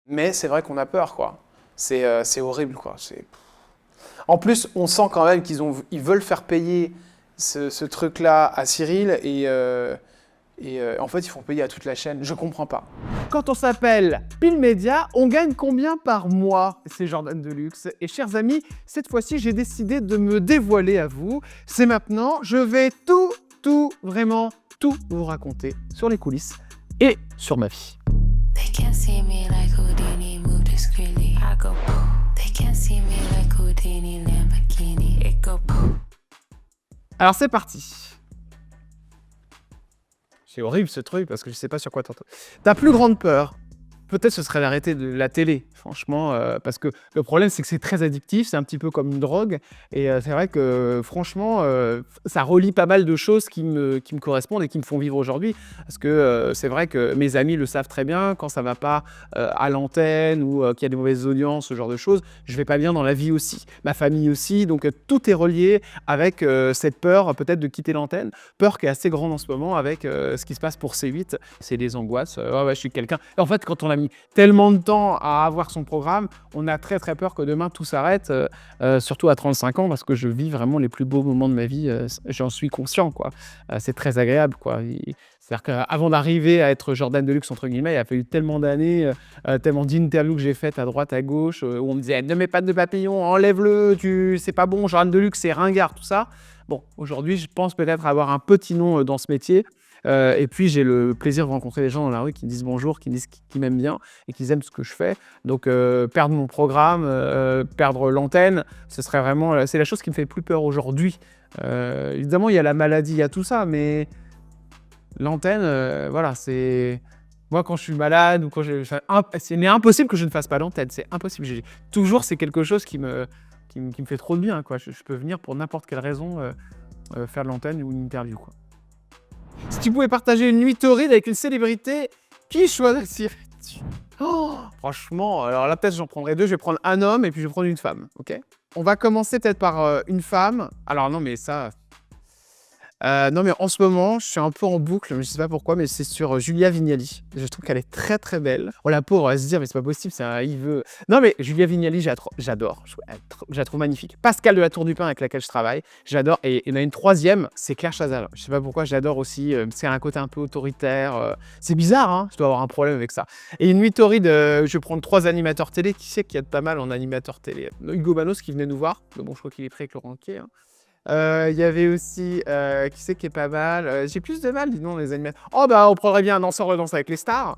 Mais c'est vrai qu'on a peur, quoi. C'est horrible, quoi. En plus, on sent quand même ils veulent faire payer ce truc-là à Cyril et en fait, ils font payer à toute la chaîne. Je comprends pas. Quand on s'appelle Pile Média, on gagne combien par mois? C'est Jordan Deluxe. Et chers amis, cette fois-ci, j'ai décidé de me dévoiler à vous. C'est maintenant, je vais vraiment tout vous raconter sur les coulisses et sur ma vie. They can't see me like Houdini, move discreetly. I go poof. They can't see me like Houdini, Lamborghini. It go poof. Alors c'est parti. C'est horrible ce truc parce que je sais pas sur quoi t'entends. Ta plus grande peur, peut-être ce serait d'arrêter de la télé, franchement, parce que le problème c'est que c'est très addictif, c'est un petit peu comme une drogue, et c'est vrai que franchement, ça relie pas mal de choses qui me correspondent et qui me font vivre aujourd'hui, parce que c'est vrai que mes amis le savent très bien, quand ça va pas à l'antenne ou qu'il y a des mauvaises audiences, ce genre de choses, je vais pas bien dans la vie aussi, ma famille aussi, donc tout est relié avec cette peur peut-être de quitter l'antenne, peur qui est assez grande en ce moment avec ce qui se passe pour C8, c'est des angoisses, ouais, je suis quelqu'un, en fait quand on a mis tellement de temps à avoir son programme, on a très peur que demain tout s'arrête, surtout à 35 ans, parce que je vis vraiment les plus beaux moments de ma vie, j'en suis conscient, quoi. C'est très agréable, quoi. C'est-à-dire qu'avant d'arriver à être Jordan Deluxe, entre guillemets, il a fallu tellement d'années, tellement d'interviews que j'ai faites à droite, à gauche, où on me disait « Ne mets pas de papillon, enlève-le, c'est pas bon, Jordan Deluxe, c'est ringard, tout ça ». Bon, aujourd'hui, je pense peut-être avoir un petit nom dans ce métier. Et puis j'ai le plaisir de rencontrer des gens dans la rue qui me disent bonjour, qui me disent qu'ils m'aiment bien et qu'ils aiment ce que je fais. Donc perdre mon programme, perdre l'antenne, ce serait vraiment, c'est la chose qui me fait le plus peur aujourd'hui. Évidemment, il y a la maladie, il y a tout ça, mais l'antenne, voilà, c'est... Moi, quand je suis malade ou quand c'est impossible que je ne fasse pas l'antenne, c'est impossible. Toujours, c'est quelque chose qui me fait trop de bien, quoi. Je peux venir pour n'importe quelle raison faire de l'antenne ou une interview, quoi. Si tu pouvais partager une nuit torride avec une célébrité, qui choisirais-tu? Oh, franchement, alors là, peut-être j'en prendrais deux. Je vais prendre un homme et puis je vais prendre une femme, ok? On va commencer peut-être par une femme. Alors non, mais ça... non, mais en ce moment, je suis un peu en boucle, mais je sais pas pourquoi, mais c'est sur Julia Vignali. Je trouve qu'elle est très belle. Oh, la pauvre, elle va se dire, mais c'est pas possible, il veut... Non, mais Julia Vignali, j'adore. Je la trouve magnifique. Pascal de la Tour du Pin, avec laquelle je travaille, j'adore. Et il y en a une troisième, c'est Claire Chazal. Je sais pas pourquoi, j'adore aussi. C'est un côté un peu autoritaire. C'est bizarre, hein, je dois avoir un problème avec ça. Et une nuit torride, je vais prendre 3 animateurs télé. Qui sait qu'il y a de pas mal en animateurs télé? Hugo Manos qui venait nous voir. Mais bon, je crois qu'il est pris avec Laurent Ruquier, hein. Il y avait aussi, qui c'est qui est pas mal? J'ai plus de mal, dis donc, les animateurs. Oh, bah, on prendrait bien un danseur de danse avec les stars.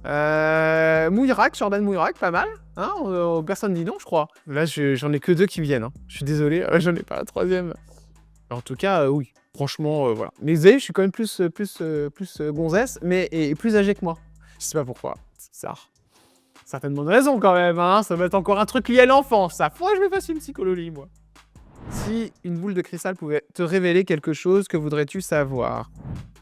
Mouillerac, Jordan Mouillerac, pas mal. Hein, personne dit non, je crois. Là, j'en ai que 2 qui viennent. Hein. Je suis désolé, j'en ai pas la troisième. En tout cas, oui. Franchement, voilà. Mais je suis quand même plus gonzesse, mais et plus âgé que moi. Je sais pas pourquoi. C'est bizarre. Certaines bonnes raisons quand même. Hein. Ça va être encore un truc lié à l'enfance. Ça, faudrait que je me fasse une psychologie, moi. Si une boule de cristal pouvait te révéler quelque chose, que voudrais-tu savoir?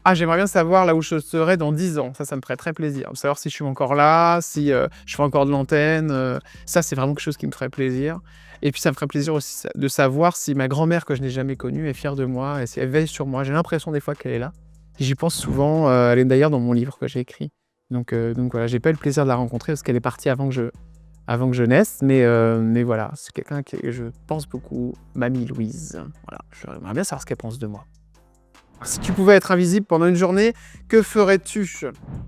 Ah, j'aimerais bien savoir là où je serai dans 10 ans. Ça me ferait très plaisir. Savoir si je suis encore là, si je fais encore de l'antenne. Ça, c'est vraiment quelque chose qui me ferait plaisir. Et puis, ça me ferait plaisir aussi de savoir si ma grand-mère, que je n'ai jamais connue, est fière de moi et si elle veille sur moi. J'ai l'impression des fois qu'elle est là. Et j'y pense souvent. Elle est d'ailleurs dans mon livre que j'ai écrit. Donc voilà, j'ai pas eu le plaisir de la rencontrer parce qu'elle est partie avant que je naisse, mais voilà, c'est quelqu'un que je pense beaucoup, Mamie Louise. Voilà, j'aimerais bien savoir ce qu'elle pense de moi. Si tu pouvais être invisible pendant une journée, que ferais-tu?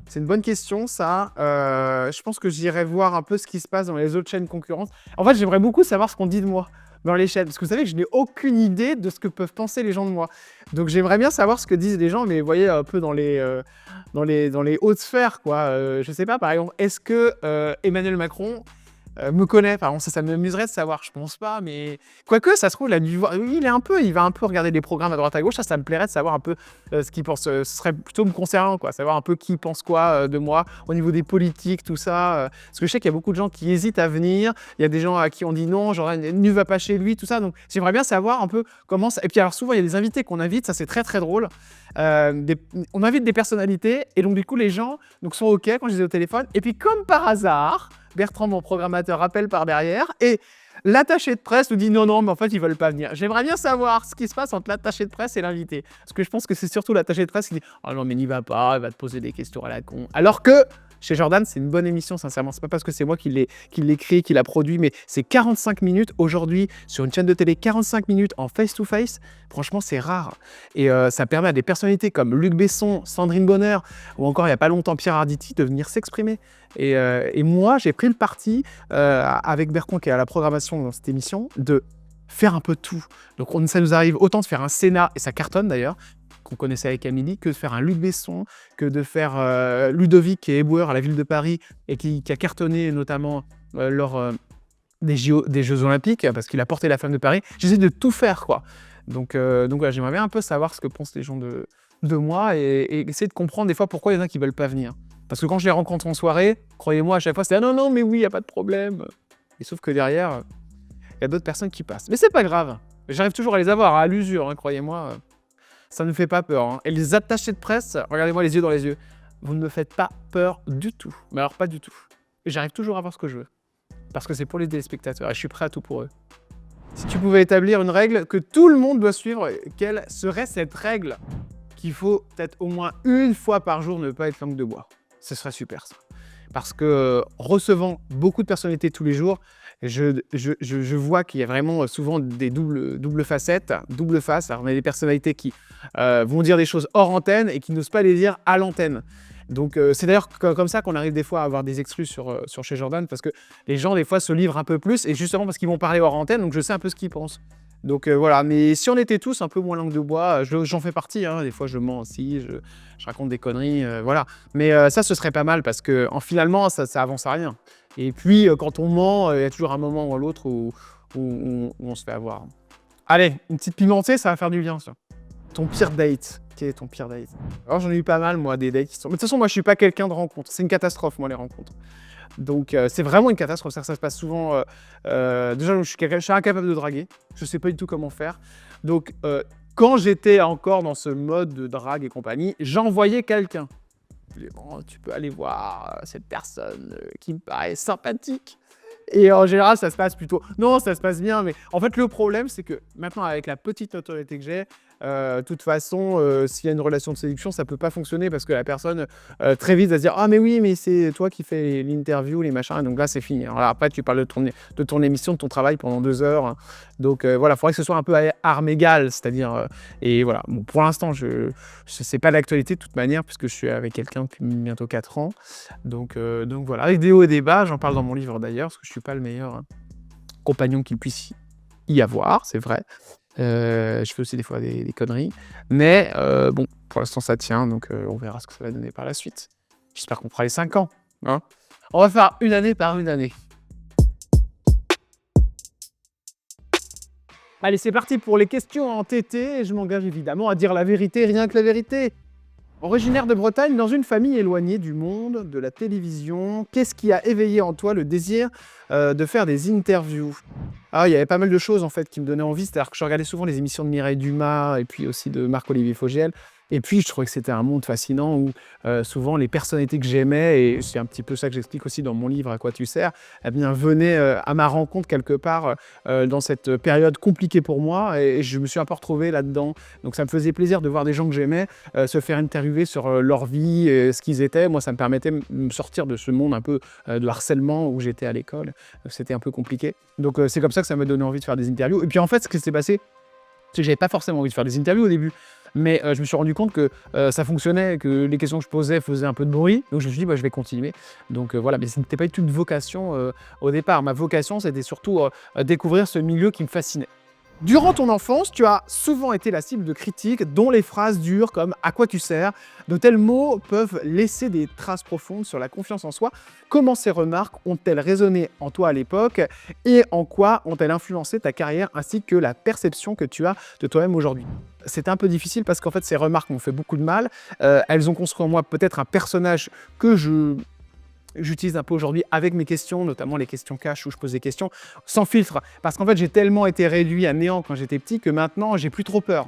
C'est une bonne question, ça. Je pense que j'irais voir un peu ce qui se passe dans les autres chaînes concurrentes. En fait, j'aimerais beaucoup savoir ce qu'on dit de moi dans les chaînes, parce que vous savez que je n'ai aucune idée de ce que peuvent penser les gens de moi. Donc j'aimerais bien savoir ce que disent les gens, mais vous voyez, un peu dans les hautes sphères, quoi. Je sais pas, par exemple, est-ce que Emmanuel Macron me connaît, par exemple, ça m'amuserait de savoir, je pense pas, mais quoique ça se trouve, il a dû voir, il va un peu regarder des programmes à droite à gauche, ça me plairait de savoir un peu ce qu'il pense, ce serait plutôt me concernant, quoi, savoir un peu qui pense quoi de moi, au niveau des politiques, tout ça, parce que je sais qu'il y a beaucoup de gens qui hésitent à venir, il y a des gens à qui on dit non, genre ne va pas chez lui, tout ça, donc j'aimerais bien savoir un peu comment ça, et puis alors souvent il y a des invités qu'on invite, ça c'est très drôle, on invite des personnalités, et donc du coup les gens sont ok quand je les ai au téléphone, et puis comme par hasard, Bertrand, mon programmateur, appelle par derrière et l'attaché de presse nous dit non, mais en fait, ils veulent pas venir. J'aimerais bien savoir ce qui se passe entre l'attaché de presse et l'invité. Parce que je pense que c'est surtout l'attaché de presse qui dit « Oh non, mais n'y va pas, il va te poser des questions à la con. » Alors que Chez Jordan, c'est une bonne émission, sincèrement. C'est pas parce que c'est moi qui l'ai créé, qui l'a produit, mais c'est 45 minutes aujourd'hui sur une chaîne de télé, 45 minutes en face-to-face. Franchement, c'est rare. Et ça permet à des personnalités comme Luc Besson, Sandrine Bonner, ou encore il n'y a pas longtemps Pierre Arditi de venir s'exprimer. Et moi, j'ai pris le parti, avec Bertrand qui est à la programmation dans cette émission, de faire un peu tout. Donc ça nous arrive autant de faire un Sénat, et ça cartonne d'ailleurs, qu'on connaissait avec Amélie, que de faire un Luc Besson, que de faire Ludovic qui est éboueur à la ville de Paris et qui a cartonné notamment lors des Jeux Olympiques, parce qu'il a porté la flamme de Paris. J'essaie de tout faire, quoi. Donc voilà, j'aimerais bien un peu savoir ce que pensent les gens de moi et essayer de comprendre des fois pourquoi il y en a qui veulent pas venir. Parce que quand je les rencontre en soirée, croyez-moi, à chaque fois, c'est « Ah non, mais oui, il n'y a pas de problème ». Et sauf que derrière, il y a d'autres personnes qui passent. Mais c'est pas grave. J'arrive toujours à les avoir à l'usure, hein, croyez-moi. Ça ne me fait pas peur. Hein. Et les attachés de presse, regardez-moi les yeux dans les yeux. Vous ne me faites pas peur du tout. Mais alors pas du tout. Et j'arrive toujours à voir ce que je veux. Parce que c'est pour les téléspectateurs et je suis prêt à tout pour eux. Si tu pouvais établir une règle que tout le monde doit suivre, quelle serait cette règle? Qu'il faut peut-être au moins une fois par jour ne pas être langue de bois. Ce serait super ça. Parce que recevant beaucoup de personnalités tous les jours, je vois qu'il y a vraiment souvent des doubles facettes, double face. Alors on a des personnalités qui vont dire des choses hors antenne et qui n'osent pas les dire à l'antenne. Donc c'est d'ailleurs comme ça qu'on arrive des fois à avoir des exclus sur chez Jordan, parce que les gens des fois se livrent un peu plus, et justement parce qu'ils vont parler hors antenne, donc je sais un peu ce qu'ils pensent. Donc voilà, mais si on était tous un peu moins langue de bois, j'en fais partie, hein, des fois je mens aussi, je raconte des conneries, voilà. Mais ça, ce serait pas mal, parce que finalement, ça avance à rien. Et puis, quand on ment, il y a toujours un moment ou l'autre où on se fait avoir. Allez, une petite pimentée, ça va faire du bien, ça. Ton pire date. Quel est ton pire date? Alors, j'en ai eu pas mal, moi, des dates qui sont... Mais de toute façon, moi, je suis pas quelqu'un de rencontre. C'est une catastrophe, moi, les rencontres. Donc, c'est vraiment une catastrophe. Ça se passe souvent... déjà, je suis incapable de draguer. Je sais pas du tout comment faire. Donc, quand j'étais encore dans ce mode de drague et compagnie, j'envoyais quelqu'un. Bon, tu peux aller voir cette personne qui me paraît sympathique. Et en général, ça se passe plutôt... Non, ça se passe bien, mais en fait, le problème, c'est que maintenant, avec la petite notoriété que j'ai, de toute façon, s'il y a une relation de séduction, ça peut pas fonctionner, parce que la personne, très vite, va se dire « Ah, mais oui, mais c'est toi qui fais l'interview, les machins. » Et donc là, c'est fini. Alors là, après, tu parles de ton émission, de ton travail pendant 2 heures. Hein. Donc voilà, il faudrait que ce soit un peu à armes égales, c'est-à-dire... et voilà, bon, pour l'instant, c'est pas d'actualité de toute manière, puisque je suis avec quelqu'un depuis bientôt 4 ans. Donc voilà, avec des hauts et des bas, j'en parle dans mon livre d'ailleurs, parce que je suis pas le meilleur compagnon qu'il puisse y avoir, c'est vrai. Je fais aussi des fois des conneries. Mais bon, pour l'instant, ça tient, donc on verra ce que ça va donner par la suite. J'espère qu'on fera les 5 ans. Hein. On va faire une année par une année. Allez, c'est parti pour les questions en TT. Je m'engage évidemment à dire la vérité, rien que la vérité. Originaire de Bretagne, dans une famille éloignée du monde, de la télévision, qu'est-ce qui a éveillé en toi le désir de faire des interviews? Ah, il y avait pas mal de choses en fait qui me donnaient envie, c'est-à-dire que je regardais souvent les émissions de Mireille Dumas et puis aussi de Marc-Olivier Fogiel. Et puis, je trouvais que c'était un monde fascinant où souvent les personnalités que j'aimais, et c'est un petit peu ça que j'explique aussi dans mon livre « À quoi tu sers », eh bien, venaient à ma rencontre quelque part dans cette période compliquée pour moi, et je me suis un peu retrouvé là-dedans. Donc, ça me faisait plaisir de voir des gens que j'aimais se faire interviewer sur leur vie, ce qu'ils étaient. Moi, ça me permettait de me sortir de ce monde un peu de harcèlement où j'étais à l'école. C'était un peu compliqué. Donc, c'est comme ça que ça m'a donné envie de faire des interviews. Et puis, en fait, ce qui s'est passé, c'est que j'avais pas forcément envie de faire des interviews au début. Mais je me suis rendu compte que ça fonctionnait, que les questions que je posais faisaient un peu de bruit. Donc je me suis dit, bah, je vais continuer. Donc voilà, mais ce n'était pas du tout une vocation au départ. Ma vocation, c'était surtout découvrir ce milieu qui me fascinait. Durant ton enfance, tu as souvent été la cible de critiques, dont les phrases dures comme « à quoi tu sers ?» De tels mots peuvent laisser des traces profondes sur la confiance en soi. Comment ces remarques ont-elles résonné en toi à l'époque et en quoi ont-elles influencé ta carrière ainsi que la perception que tu as de toi-même aujourd'hui? C'était un peu difficile parce qu'en fait, ces remarques m'ont fait beaucoup de mal. Elles ont construit en moi peut-être un personnage que j'utilise un peu aujourd'hui avec mes questions, notamment les questions cash où je pose des questions sans filtre. Parce qu'en fait, j'ai tellement été réduit à néant quand j'étais petit que maintenant, j'ai plus trop peur.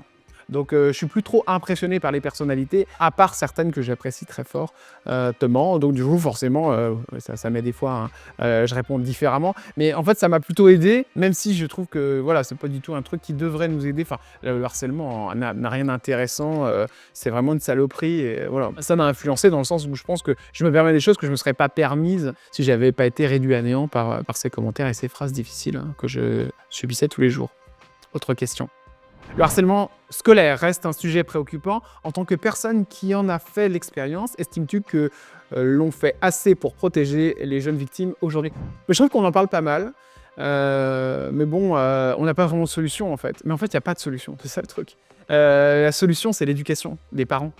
Donc je suis plus trop impressionné par les personnalités, à part certaines que j'apprécie très fortement. Donc du coup, forcément, ça m'aide des fois, hein, je réponds différemment. Mais en fait, ça m'a plutôt aidé, même si je trouve que voilà, c'est pas du tout un truc qui devrait nous aider. Enfin, le harcèlement n'a rien d'intéressant, c'est vraiment une saloperie. Et voilà. Ça m'a influencé dans le sens où je pense que je me permets des choses que je me serais pas permises si j'avais pas été réduit à néant par ces commentaires et ces phrases difficiles, hein, que je subissais tous les jours. Autre question. Le harcèlement scolaire reste un sujet préoccupant. En tant que personne qui en a fait l'expérience, estimes-tu que l'on fait assez pour protéger les jeunes victimes aujourd'hui? Je trouve qu'on en parle pas mal, mais bon, on n'a pas vraiment de solution en fait. Mais en fait, il n'y a pas de solution, c'est ça le truc. La solution, c'est l'éducation des parents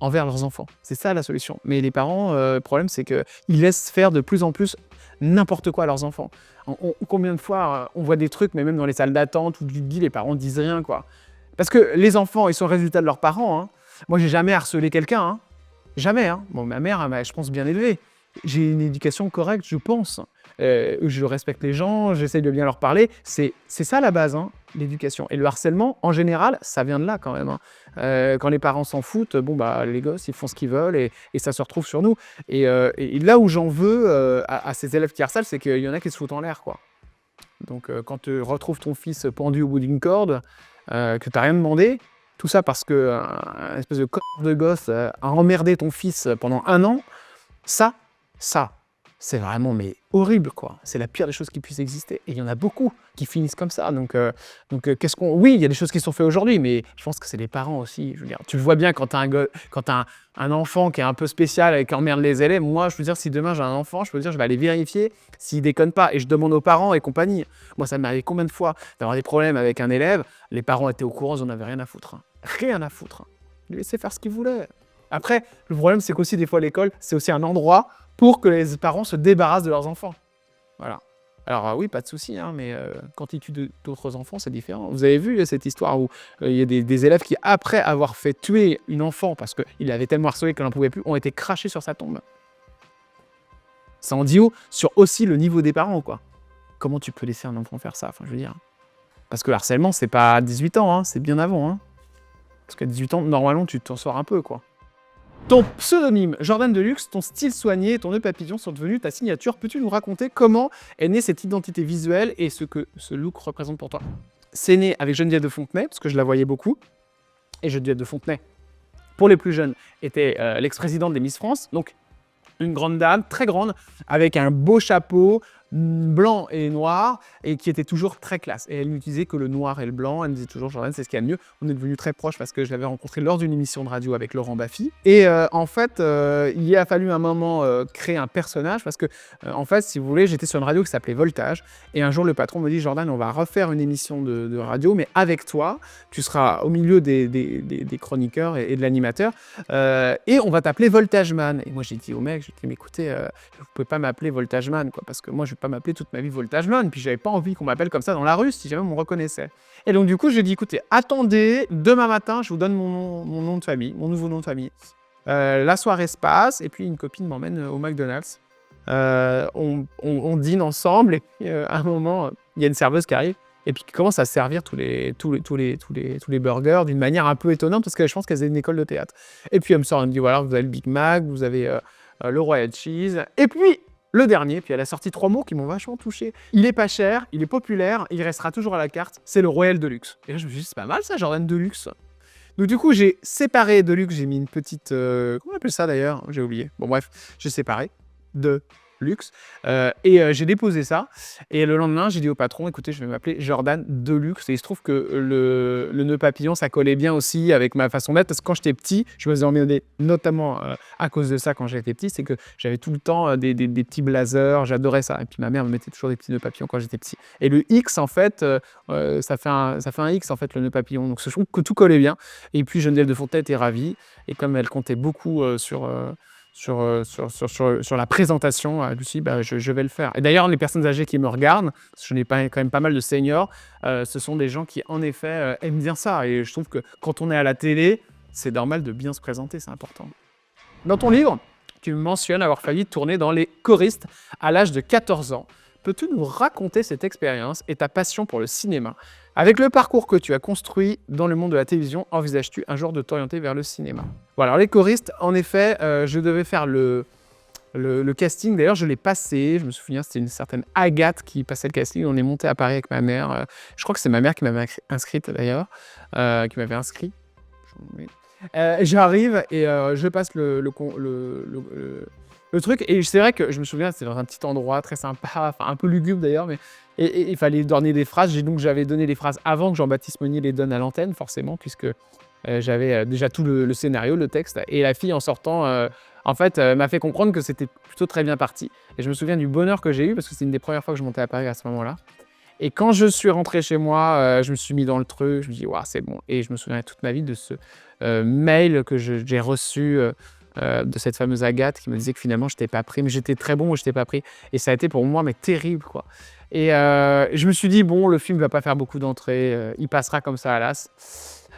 envers leurs enfants. C'est ça la solution. Mais les parents, le problème, c'est qu'ils laissent faire de plus en plus n'importe quoi à leurs enfants. Combien de fois on voit des trucs, mais même dans les salles d'attente ou du lit, les parents disent rien, quoi. Parce que les enfants, ils sont le résultat de leurs parents. Hein. Moi, j'ai jamais harcelé quelqu'un. Hein. Jamais. Hein. Bon, ma mère, elle m'a, je pense, bien élevée. J'ai une éducation correcte, je pense. Je respecte les gens, j'essaye de bien leur parler. C'est ça la base, hein, l'éducation. Et le harcèlement, en général, ça vient de là quand même. Hein. Quand les parents s'en foutent, bon, bah, les gosses, ils font ce qu'ils veulent et ça se retrouve sur nous. Et là où j'en veux à ces élèves qui harcèlent, c'est qu'il y en a qui se foutent en l'air, quoi. Donc, quand tu retrouves ton fils pendu au bout d'une corde, que tu n'as rien demandé, tout ça parce qu'un espèce de connard de gosse a emmerdé ton fils pendant 1 an, ça, c'est vraiment mais horrible, quoi. C'est la pire des choses qui puissent exister. Et il y en a beaucoup qui finissent comme ça. Donc qu'est-ce qu'on... Oui, il y a des choses qui sont faites aujourd'hui, mais je pense que c'est les parents aussi. Je veux dire, tu le vois bien quand tu as un enfant qui est un peu spécial et qui emmerde les élèves. Moi, je veux dire, si demain j'ai un enfant, je peux dire, je vais aller vérifier s'il déconne pas. Et je demande aux parents et compagnie. Moi, ça m'est arrivé combien de fois d'avoir des problèmes avec un élève. Les parents étaient au courant, ils n'en avaient rien à foutre. Hein. Rien à foutre. Hein. Ils laissaient faire ce qu'ils voulaient. Après, le problème, c'est qu'aussi, des fois, l'école, c'est aussi un endroit pour que les parents se débarrassent de leurs enfants. Voilà. Alors oui, pas de souci, hein, mais quand ils tuent d'autres enfants, c'est différent. Vous avez vu cette histoire où il y a des élèves qui, après avoir fait tuer une enfant parce qu'il avait tellement harcelé qu'elle n'en pouvait plus, ont été crachés sur sa tombe. Ça en dit haut sur aussi le niveau des parents, quoi. Comment tu peux laisser un enfant faire ça? Enfin, je veux dire. Parce que le harcèlement, c'est pas à 18 ans, hein, c'est bien avant. Hein. Parce qu'à 18 ans, normalement, tu t'en sors un peu, quoi. Ton pseudonyme, Jordan Deluxe, ton style soigné et ton nœud papillon sont devenus ta signature. Peux-tu nous raconter comment est née cette identité visuelle et ce que ce look représente pour toi? C'est né avec Geneviève de Fontenay, parce que je la voyais beaucoup. Et Geneviève de Fontenay, pour les plus jeunes, était l'ex-présidente des Miss France. Donc, une grande dame, très grande, avec un beau chapeau, blanc et noir, et qui était toujours très classe. Et elle n'utilisait que le noir et le blanc. Elle me disait toujours, Jordan, c'est ce qu'il y a de mieux. On est devenus très proches parce que je l'avais rencontré lors d'une émission de radio avec Laurent Baffy. Et en fait, il a fallu un moment créer un personnage parce que, en fait, si vous voulez, j'étais sur une radio qui s'appelait Voltage. Et un jour, le patron me dit, Jordan, on va refaire une émission de radio, mais avec toi, tu seras au milieu des chroniqueurs et de l'animateur. Et on va t'appeler Voltageman. Et moi, j'ai dit au mec, j'ai dit, mais écoutez, vous pouvez pas m'appeler Voltageman, quoi, parce que moi, je vais pas m'appeler toute ma vie Voltageman, puis j'avais pas envie qu'on m'appelle comme ça dans la rue si jamais on me reconnaissait. Et donc du coup, je lui ai dit, écoutez, attendez, demain matin, je vous donne mon nom de famille, mon nouveau nom de famille. La soirée se passe, et puis une copine m'emmène au McDonald's. On dîne ensemble, et puis à un moment, il y a une serveuse qui arrive, et puis qui commence à servir tous les burgers d'une manière un peu étonnante, parce que je pense qu'elle faisait une école de théâtre. Et puis elle me sort, elle me dit, voilà, vous avez le Big Mac, vous avez le Royal Cheese, et puis le dernier, puis elle a sorti 3 mots qui m'ont vachement touché. Il est pas cher, il est populaire, il restera toujours à la carte, c'est le Royal Deluxe. Et là, je me suis dit, c'est pas mal ça, Jordan Deluxe. Donc du coup, j'ai séparé Deluxe, j'ai mis une petite... comment on appelle ça d'ailleurs? J'ai oublié. Bon bref, j'ai séparé de luxe. Et j'ai déposé ça. Et le lendemain, j'ai dit au patron, écoutez, je vais m'appeler Jordan Deluxe. Et il se trouve que le nœud papillon, ça collait bien aussi avec ma façon d'être. Parce que quand j'étais petit, je me faisais emmerder, notamment à cause de ça quand j'étais petit, c'est que j'avais tout le temps des petits blazers. J'adorais ça. Et puis ma mère me mettait toujours des petits nœuds papillons quand j'étais petit. Et le X, en fait, ça fait un X, en fait, le nœud papillon. Donc je trouve que tout collait bien. Et puis Geneviève de Fontenay était ravie. Et comme elle comptait beaucoup sur la présentation, elle dit, bah, je vais le faire. Et d'ailleurs, les personnes âgées qui me regardent, je n'ai quand même pas mal de seniors, ce sont des gens qui, en effet, aiment bien ça. Et je trouve que quand on est à la télé, c'est normal de bien se présenter, c'est important. Dans ton livre, tu mentionnes avoir failli tourner dans Les Choristes à l'âge de 14 ans. Peux-tu nous raconter cette expérience et ta passion pour le cinéma? Avec le parcours que tu as construit dans le monde de la télévision, envisages-tu un jour de t'orienter vers le cinéma? Voilà, alors les choristes, en effet, je devais faire le casting. D'ailleurs, je l'ai passé. Je me souviens, c'était une certaine Agathe qui passait le casting. On est monté à Paris avec ma mère. Je crois que c'est ma mère qui m'avait inscrite d'ailleurs, qui m'avait inscrit. J'arrive et je passe le truc. Et c'est vrai que je me souviens, c'était dans un petit endroit très sympa, enfin un peu lugubre d'ailleurs, mais et il fallait donner des phrases. J'avais donné les phrases avant que Jean-Baptiste Monnier les donne à l'antenne, forcément, puisque j'avais déjà tout le scénario, le texte. Et la fille, en sortant, en fait, m'a fait comprendre que c'était plutôt très bien parti. Et je me souviens du bonheur que j'ai eu, parce que c'est une des premières fois que je montais à Paris à ce moment-là. Et quand je suis rentré chez moi, je me suis mis dans le truc, je me dis, waouh, c'est bon. Et je me souviens toute ma vie de ce mail que j'ai reçu de cette fameuse Agathe qui me disait que finalement, je n'étais pas pris, mais j'étais très bon ou je n'étais pas pris. Et ça a été pour moi, mais terrible, quoi. Et je me suis dit, bon, le film ne va pas faire beaucoup d'entrées, il passera comme ça à l'as.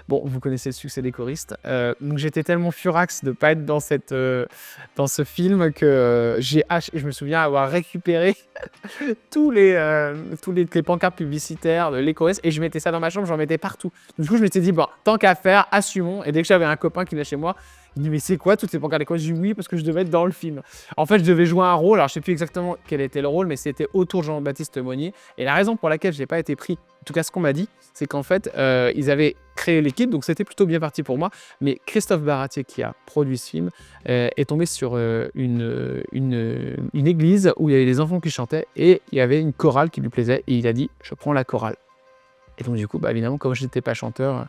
Bon, vous connaissez le succès des choristes. Donc j'étais tellement furax de ne pas être dans ce film que je me souviens avoir récupéré tous les pancartes publicitaires de les choristes et je mettais ça dans ma chambre, j'en mettais partout. Du coup, je m'étais dit, bon, tant qu'à faire, assumons. Et dès que j'avais un copain qui venait chez moi, il me dit, mais c'est quoi toutes ces pancartes des choristes? Je dis oui, parce que je devais être dans le film. En fait, je devais jouer un rôle. Alors, je ne sais plus exactement quel était le rôle, mais c'était autour de Jean-Baptiste Monnier. Et la raison pour laquelle je n'ai pas été pris, en tout cas ce qu'on m'a dit, c'est qu'en fait, ils avaient créé l'équipe, donc c'était plutôt bien parti pour moi. Mais Christophe Baratier, qui a produit ce film, est tombé sur une église où il y avait des enfants qui chantaient et il y avait une chorale qui lui plaisait et il a dit, je prends la chorale. Et donc du coup, bah, évidemment, comme je n'étais pas chanteur,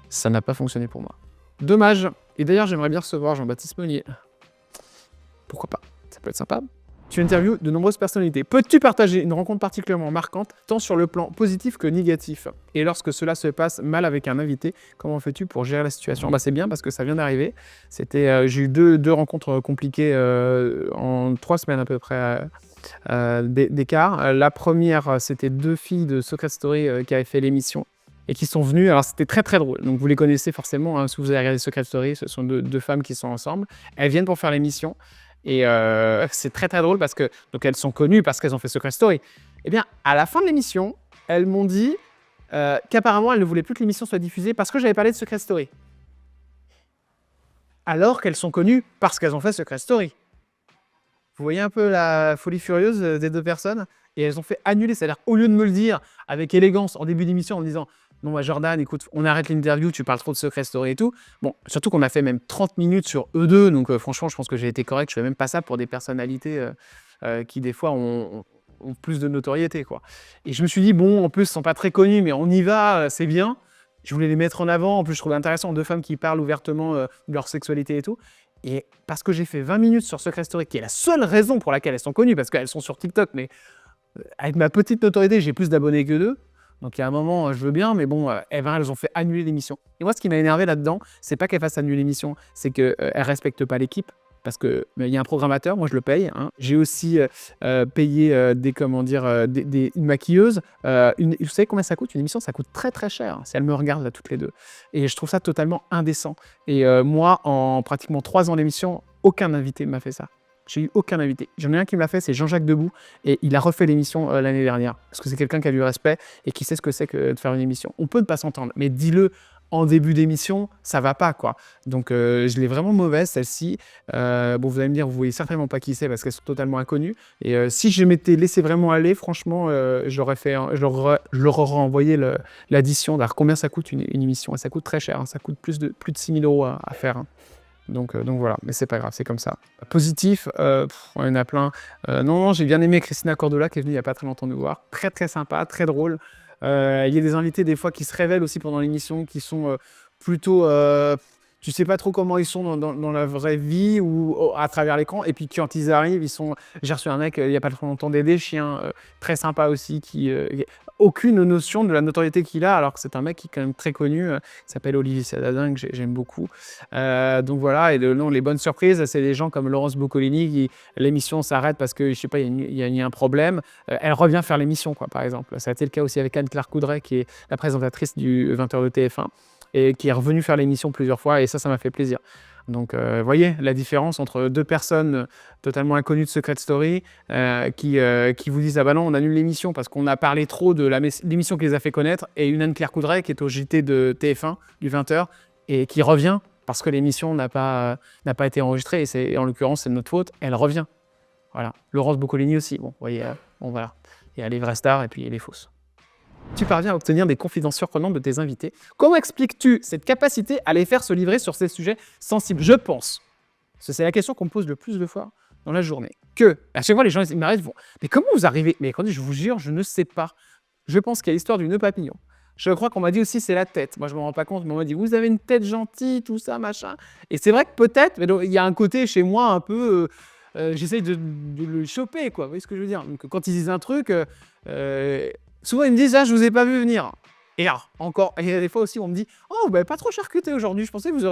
ça n'a pas fonctionné pour moi. Dommage. Et d'ailleurs, j'aimerais bien recevoir Jean-Baptiste Monnier. Pourquoi pas? Ça peut être sympa. Tu interviews de nombreuses personnalités. Peux-tu partager une rencontre particulièrement marquante, tant sur le plan positif que négatif? Et lorsque cela se passe mal avec un invité, comment fais-tu pour gérer la situation? Bah, c'est bien parce que ça vient d'arriver. J'ai eu deux rencontres compliquées en 3 semaines à peu près d'écart. La première, c'était 2 filles de Secret Story qui avaient fait l'émission et qui sont venues. Alors, c'était très, très drôle. Donc, vous les connaissez forcément. Hein, si vous avez regardé Secret Story, ce sont deux femmes qui sont ensemble. Elles viennent pour faire l'émission. Et c'est très, très drôle parce que donc elles sont connues parce qu'elles ont fait Secret Story. Eh bien, à la fin de l'émission, elles m'ont dit qu'apparemment, elles ne voulaient plus que l'émission soit diffusée parce que j'avais parlé de Secret Story. Alors qu'elles sont connues parce qu'elles ont fait Secret Story. Vous voyez un peu la folie furieuse des 2 personnes? Et elles ont fait annuler. C'est-à-dire, au lieu de me le dire avec élégance en début d'émission en me disant « Non, Jordan, écoute, on arrête l'interview, tu parles trop de Secret Story et tout. » Bon, surtout qu'on a fait même 30 minutes sur eux deux. Donc, franchement, je pense que j'ai été correct. Je fais même pas ça pour des personnalités qui, des fois, ont plus de notoriété, quoi. Et je me suis dit, bon, en plus, ils sont pas très connus, mais on y va, c'est bien. Je voulais les mettre en avant. En plus, je trouvais intéressant 2 femmes qui parlent ouvertement de leur sexualité et tout. Et parce que j'ai fait 20 minutes sur Secret Story, qui est la seule raison pour laquelle elles sont connues, parce qu'elles sont sur TikTok, mais avec ma petite notoriété, j'ai plus d'abonnés que d'eux. Donc, il y a un moment, je veux bien, mais bon, elles ont fait annuler l'émission. Et moi, ce qui m'a énervé là-dedans, c'est pas qu'elles fassent annuler l'émission, c'est qu'elles respectent pas l'équipe. Parce qu'il y a un programmateur, moi je le paye. Hein. J'ai aussi payé une maquilleuse. Vous savez combien ça coûte? Une émission, ça coûte très très cher, hein, si elles me regardent là toutes les deux. Et je trouve ça totalement indécent. Et moi, en pratiquement 3 ans d'émission, aucun invité ne m'a fait ça. J'ai eu aucun invité. J'en ai un qui me l'a fait, c'est Jean-Jacques Debout. Et il a refait l'émission l'année dernière. Parce que c'est quelqu'un qui a du respect et qui sait ce que c'est que de faire une émission. On peut ne pas s'entendre, mais dis-le en début d'émission, ça va pas, quoi. Donc, je l'ai vraiment mauvaise, celle-ci. Bon, vous allez me dire, vous voyez certainement pas qui c'est parce qu'elles sont totalement inconnues. Et si je m'étais laissé vraiment aller, franchement, je leur aurais envoyé l'addition d'art. Combien ça coûte une émission? Et ça coûte très cher. Hein. Ça coûte plus de 6 000 € à faire. Hein. Donc voilà, mais c'est pas grave, c'est comme ça. Positif, il y en a plein. Non, j'ai bien aimé Christina Cordula qui est venue il y a pas très longtemps nous voir. Très très sympa, très drôle. Il y a des invités des fois qui se révèlent aussi pendant l'émission, qui sont plutôt... tu sais pas trop comment ils sont dans la vraie vie ou à travers l'écran. Et puis quand ils arrivent, j'ai reçu un mec il y a pas trop longtemps, Dédé, chien très sympa aussi, qui aucune notion de la notoriété qu'il a, alors que c'est un mec qui est quand même très connu, qui s'appelle Olivier Sadadin, que j'aime beaucoup. Donc voilà, et les bonnes surprises, c'est des gens comme Laurence Boccolini, qui l'émission s'arrête parce que, je sais pas, il y a un problème. Elle revient faire l'émission, quoi, par exemple. Ça a été le cas aussi avec Anne-Claire Coudray, qui est la présentatrice du 20h de TF1, et qui est revenue faire l'émission plusieurs fois, et ça m'a fait plaisir. Donc, vous voyez la différence entre deux personnes totalement inconnues de Secret Story qui vous disent « Ah bah non, on annule l'émission parce qu'on a parlé trop de l'émission qui les a fait connaître » et une Anne-Claire Coudray qui est au JT de TF1 du 20h et qui revient parce que l'émission n'a pas été enregistrée et en l'occurrence, c'est de notre faute, elle revient. Voilà. Laurence Boccolini aussi, bon, vous voyez, bon voilà. Il y a les vraies stars et puis les fausses. Tu parviens à obtenir des confidences surprenantes de tes invités. Comment expliques-tu cette capacité à les faire se livrer sur ces sujets sensibles? Je pense, parce que c'est la question qu'on me pose le plus de fois dans la journée, que à chaque fois les gens ils m'arrêtent, vont mais comment vous arrivez? Mais quand je vous jure, je ne sais pas. Je pense qu'il y a l'histoire du nœud papillon. Je crois qu'on m'a dit aussi c'est la tête. Moi je me rends pas compte, mais on m'a dit vous avez une tête gentille, tout ça, machin. Et c'est vrai que peut-être, mais il y a un côté chez moi un peu, j'essaye de le choper, quoi. Vous voyez ce que je veux dire? Donc quand ils disent un truc, souvent ils me disent ah je vous ai pas vu venir. Et encore, et des fois aussi on me dit oh bah, pas trop charcuté aujourd'hui, je pensais que vous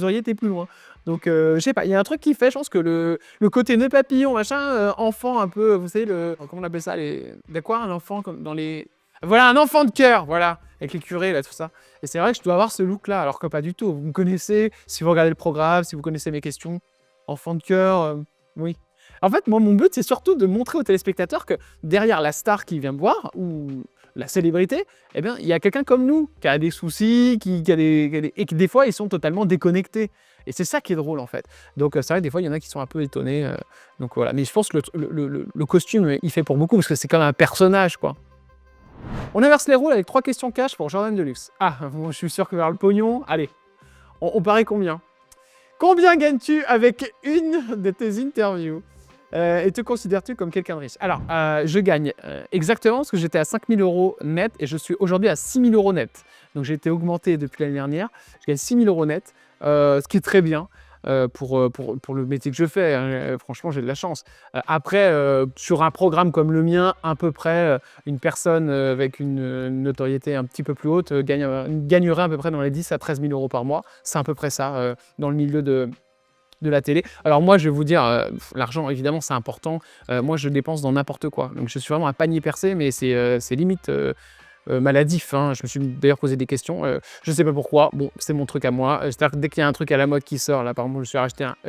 auriez été plus loin. Donc je sais pas, il y a un truc qui fait, je pense que le côté nœud papillon, machin, enfant un peu, vous savez, comment on appelle ça, un enfant comme dans les... Voilà, un enfant de cœur, voilà, avec les curés, là, tout ça. Et c'est vrai que je dois avoir ce look-là, alors que pas du tout. Vous me connaissez, si vous regardez le programme, si vous connaissez mes questions, enfant de cœur, oui. En fait, moi, mon but, c'est surtout de montrer aux téléspectateurs que derrière la star qui vient me voir, ou la célébrité, eh bien, il y a quelqu'un comme nous, qui a des soucis, et que des fois, ils sont totalement déconnectés. Et c'est ça qui est drôle, en fait. Donc, c'est vrai que des fois, il y en a qui sont un peu étonnés. Donc, voilà. Mais je pense que le costume, il fait pour beaucoup, parce que c'est comme un personnage, quoi. On inverse les rôles avec 3 questions cash pour Jordan Deluxe. Ah, bon, je suis sûr que vers le pognon, allez, on parie combien? Combien gagnes-tu avec une de tes interviews? Et te considères-tu comme quelqu'un de riche? Alors, je gagne exactement parce que j'étais à 5 000 € net et je suis aujourd'hui à 6 000 € net. Donc, j'ai été augmenté depuis l'année dernière. Je gagne 6 000 € net, ce qui est très bien. Pour le métier que je fais, hein, franchement, j'ai de la chance. Après, sur un programme comme le mien, à peu près, une personne avec une notoriété un petit peu plus haute gagnerait à peu près dans les 10 à 13 000 € par mois. C'est à peu près ça dans le milieu de la télé. Alors moi, je vais vous dire, l'argent, évidemment, c'est important. Moi, je dépense dans n'importe quoi. Donc, je suis vraiment un panier percé, mais c'est limite... maladif, hein. Je me suis d'ailleurs posé des questions, je sais pas pourquoi, bon c'est mon truc à moi, c'est-à-dire que dès qu'il y a un truc à la mode qui sort, là par exemple je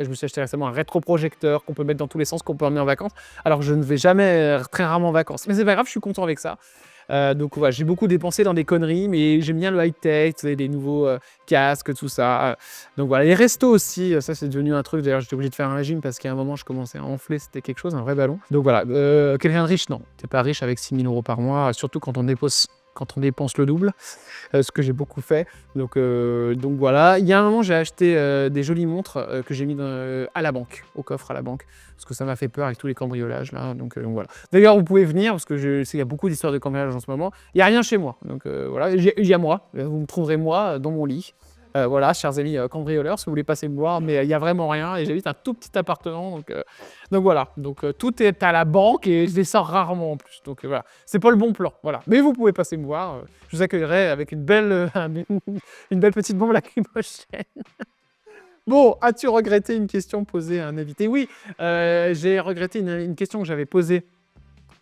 me suis acheté récemment un rétroprojecteur qu'on peut mettre dans tous les sens, qu'on peut emmener en vacances, alors que je ne vais jamais très rarement en vacances, mais c'est pas grave, je suis content avec ça. Donc voilà, j'ai beaucoup dépensé dans des conneries, mais j'aime bien le high-tech, les nouveaux casques, tout ça. Donc voilà, les restos aussi, ça c'est devenu un truc, d'ailleurs j'étais obligé de faire un régime parce qu'à un moment je commençais à enfler, c'était quelque chose, un vrai ballon. Donc voilà, quelqu'un de riche, non, t'es pas riche avec 6 000 € par mois, surtout quand on dépense le double, ce que j'ai beaucoup fait. Donc voilà, il y a un moment j'ai acheté des jolies montres que j'ai mis à la banque, au coffre à la banque, parce que ça m'a fait peur avec tous les cambriolages là. Donc voilà. D'ailleurs vous pouvez venir parce que je sais qu'il y a beaucoup d'histoires de cambriolage en ce moment. Il n'y a rien chez moi, donc voilà, il y a moi. Vous me trouverez moi dans mon lit. Voilà, chers amis cambrioleurs, si vous voulez passer me voir, mais il n'y a vraiment rien et j'habite un tout petit appartement, donc voilà. Donc tout est à la banque et je les sors rarement en plus, donc voilà. C'est pas le bon plan, voilà. Mais vous pouvez passer me voir, je vous accueillerai avec une belle petite bombe lacrymogène. Bon, as-tu regretté une question posée à un invité? Oui, j'ai regretté une question que j'avais posée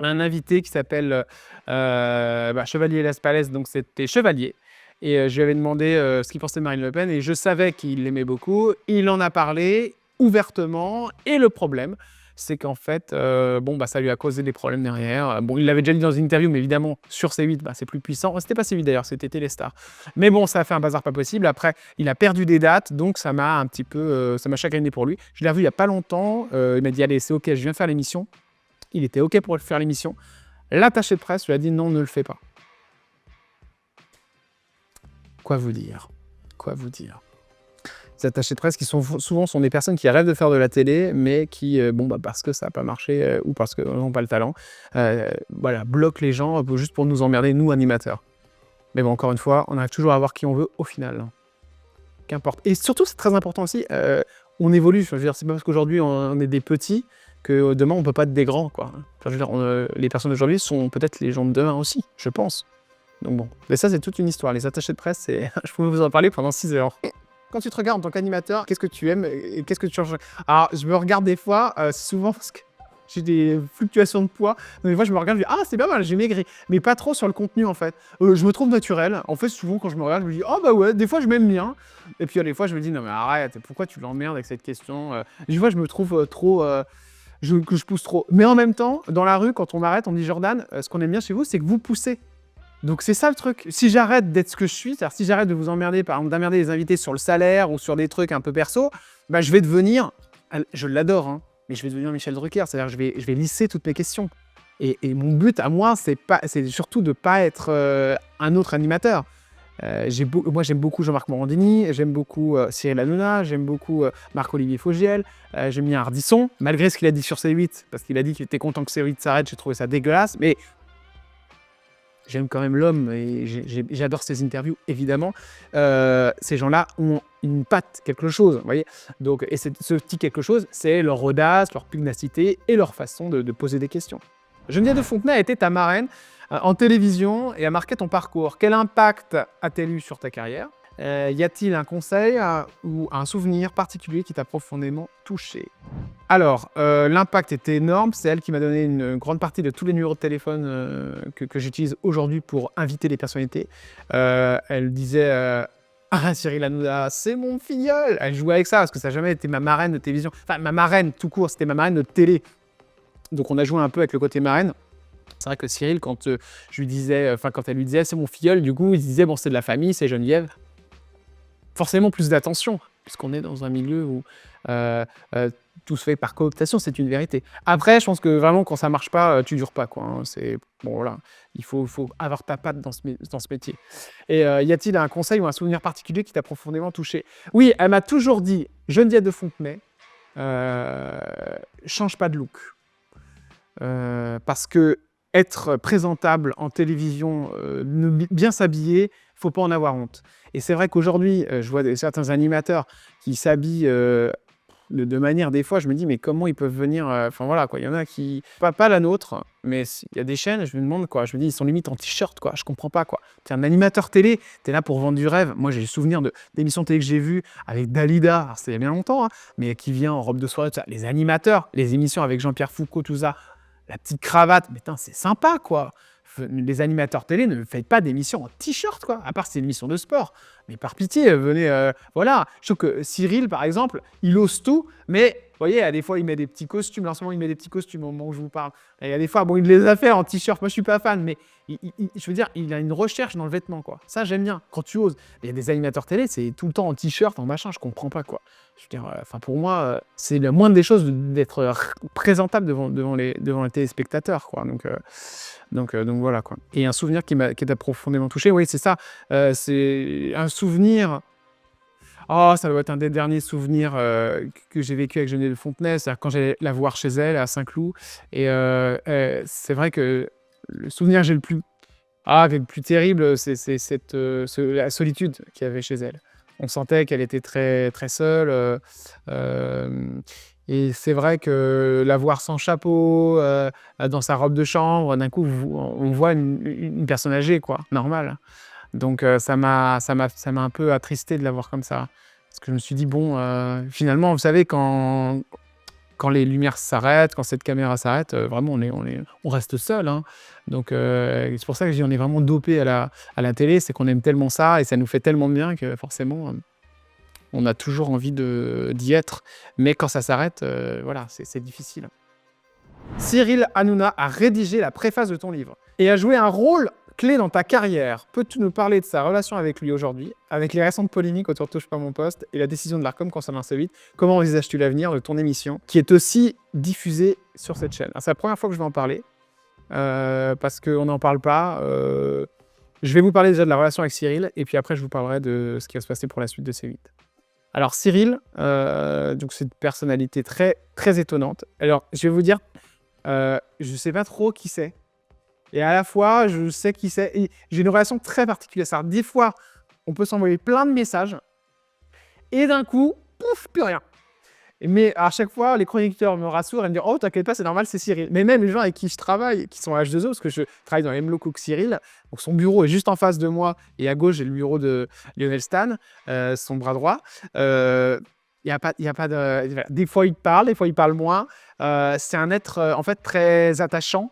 à un invité qui s'appelle Chevalier Las Palais, donc c'était Chevalier. Et je lui avais demandé ce qu'il pensait de Marine Le Pen et je savais qu'il l'aimait beaucoup. Il en a parlé ouvertement et le problème, c'est qu'en fait, ça lui a causé des problèmes derrière. Bon, il l'avait déjà dit dans une interview, mais évidemment, sur C8, c'est plus puissant. C'était pas C8 d'ailleurs, c'était Téléstar. Mais bon, ça a fait un bazar pas possible. Après, il a perdu des dates, donc ça m'a un petit peu, ça m'a chagriné pour lui. Je l'ai revu il y a pas longtemps. Il m'a dit, allez, c'est OK, je viens faire l'émission. Il était OK pour faire l'émission. L'attaché de presse lui a dit, non, ne le fais pas. Quoi vous dire? Les attachés de presse qui souvent sont des personnes qui rêvent de faire de la télé, mais qui, parce que ça n'a pas marché ou parce qu'ils n'ont pas le talent, bloquent les gens juste pour nous emmerder, nous, animateurs. Mais bon, encore une fois, on arrive toujours à avoir qui on veut au final. Qu'importe. Et surtout, c'est très important aussi, on évolue. Je veux dire, c'est pas parce qu'aujourd'hui on est des petits que demain on ne peut pas être des grands, quoi. Enfin, je veux dire, les personnes d'aujourd'hui sont peut-être les gens de demain aussi, je pense. Donc bon, mais ça c'est toute une histoire. Les attachés de presse, je pouvais vous en parler pendant 6 heures. Quand tu te regardes en tant qu'animateur, qu'est-ce que tu aimes et qu'est-ce que tu changes? Alors, je me regarde des fois, souvent parce que j'ai des fluctuations de poids. Donc, des fois, je me regarde, je dis, ah, c'est pas mal, j'ai maigri. Mais pas trop sur le contenu, en fait. Je me trouve naturel. En fait, souvent, quand je me regarde, je me dis, oh, bah ouais, des fois, je m'aime bien. Et puis, des fois, je me dis, non, mais arrête, pourquoi tu l'emmerdes avec cette question Des fois, je me trouve trop. Que je pousse trop. Mais en même temps, dans la rue, quand on m'arrête, on me dit, Jordan, ce qu'on aime bien chez vous, c'est que vous poussez. Donc c'est ça le truc. Si j'arrête d'être ce que je suis, c'est-à-dire si j'arrête de vous emmerder, par exemple d'emmerder les invités sur le salaire ou sur des trucs un peu perso, bah je vais devenir, je l'adore, hein, mais je vais devenir Michel Drucker, c'est-à-dire je vais lisser toutes mes questions. Et mon but à moi, c'est surtout de ne pas être un autre animateur. Moi j'aime beaucoup Jean-Marc Morandini, j'aime beaucoup Cyril Hanouna, j'aime beaucoup Marc-Olivier Fogiel, j'aime bien Ardisson, malgré ce qu'il a dit sur C8, parce qu'il a dit qu'il était content que C8 s'arrête, j'ai trouvé ça dégueulasse, mais j'aime quand même l'homme et j'adore ses interviews, évidemment. Ces gens-là ont une patte, quelque chose, vous voyez. Donc, et ce petit quelque chose, c'est leur audace, leur pugnacité et leur façon de poser des questions. Geneviève de Fontenay a été ta marraine en télévision et a marqué ton parcours. Quel impact a-t-elle eu sur ta carrière ? Y a-t-il un conseil ou un souvenir particulier qui t'a profondément touché ? Alors, l'impact était énorme. C'est elle qui m'a donné une grande partie de tous les numéros de téléphone que j'utilise aujourd'hui pour inviter les personnalités. Elle disait ah, Cyril Hanouna, c'est mon filleul. Elle jouait avec ça parce que ça n'a jamais été ma marraine de télévision. Enfin, ma marraine tout court, c'était ma marraine de télé. Donc, on a joué un peu avec le côté marraine. C'est vrai que Cyril, quand je lui disais, quand elle lui disait c'est mon filleul, du coup, il se disait bon, c'est de la famille, c'est Geneviève. Forcément plus d'attention, puisqu'on est dans un milieu où tout se fait par cooptation, c'est une vérité. Après, je pense que vraiment, quand ça marche pas, tu dures pas, quoi. Hein. C'est bon, voilà, il faut avoir ta patte dans ce métier. Et y a-t-il un conseil ou un souvenir particulier qui t'a profondément touché ? Oui, elle m'a toujours dit, Geneviève de Fontenay, change pas de look, parce que être présentable en télévision, bien s'habiller, faut pas en avoir honte. Et c'est vrai qu'aujourd'hui, je vois certains animateurs qui s'habillent de manière, des fois, je me dis, mais comment ils peuvent venir... Enfin voilà, quoi, il y en a qui... Pas la nôtre, mais il y a des chaînes, je me demande, quoi, je me dis, ils sont limite en t-shirt, quoi, je comprends pas, quoi. T'es un animateur télé, t'es là pour vendre du rêve. Moi, j'ai le souvenir d'émissions télé que j'ai vues avec Dalida, alors c'était il y a bien longtemps, hein, mais qui vient en robe de soirée, tout ça. Les animateurs, les émissions avec Jean-Pierre Foucault, tout ça, la petite cravate, mais putain, c'est sympa, quoi. Les animateurs télé ne faites pas d'émissions en t-shirt, quoi, à part c'est une émission de sport. Mais par pitié, venez, voilà. Je trouve que Cyril, par exemple, il ose tout, mais vous voyez, à des fois, il met des petits costumes. Là, en ce moment, il met des petits costumes au moment où je vous parle. Et il y a des fois, bon, il les a fait en t-shirt. Moi, je suis pas fan, mais je veux dire, il a une recherche dans le vêtement, quoi. Ça, j'aime bien, quand tu oses. Il y a des animateurs télé, c'est tout le temps en t-shirt, en machin, je comprends pas, quoi. Je veux dire, pour moi, c'est la moindre des choses d'être présentable devant les téléspectateurs, quoi. Donc voilà, quoi. Et un souvenir qui t'a profondément touché, oui, c'est ça. C'est un souvenir... Oh, ça doit être un des derniers souvenirs que j'ai vécu avec Geneviève de Fontenay, c'est-à-dire quand j'allais la voir chez elle, à Saint-Cloud. Et c'est vrai que le souvenir que j'ai le plus terrible, c'est la solitude qu'il y avait chez elle. On sentait qu'elle était très, très seule. Et c'est vrai que la voir sans chapeau, dans sa robe de chambre, d'un coup, on voit une personne âgée, quoi, normale. Donc ça m'a un peu attristé de la voir comme ça. Parce que je me suis dit, bon, finalement, vous savez, quand les lumières s'arrêtent, quand cette caméra s'arrête, vraiment, on reste seul. Hein. Donc c'est pour ça que je dis, on est vraiment dopé à la télé, c'est qu'on aime tellement ça et ça nous fait tellement bien que forcément, on a toujours envie d'y être. Mais quand ça s'arrête, voilà, c'est difficile. Cyril Hanouna a rédigé la préface de ton livre et a joué un rôle clé dans ta carrière. Peux-tu nous parler de sa relation avec lui aujourd'hui, avec les récentes polémiques autour de Touche pas mon poste et la décision de l'Arcom concernant C8 ? Comment envisages-tu l'avenir de ton émission, qui est aussi diffusée sur cette chaîne ? C'est la première fois que je vais en parler, parce qu'on n'en parle pas. Je vais vous parler déjà de la relation avec Cyril, et puis après je vous parlerai de ce qui va se passer pour la suite de C8. Alors Cyril, donc c'est une personnalité très, très étonnante. Alors je vais vous dire, je ne sais pas trop qui c'est. Et à la fois, je sais qui c'est. Et j'ai une relation très particulière. C'est-à-dire, des fois, on peut s'envoyer plein de messages. Et d'un coup, pouf, plus rien. Mais à chaque fois, les chroniqueurs me rassurent et me disent « Oh, t'inquiète pas, c'est normal, c'est Cyril. » Mais même les gens avec qui je travaille, qui sont à H2O, parce que je travaille dans les mêmes locaux que Cyril, donc son bureau est juste en face de moi, et à gauche, j'ai le bureau de Lionel Stan, son bras droit. Il y a pas de voilà. Des fois, il parle, des fois, il parle moins. C'est un être, en fait, très attachant.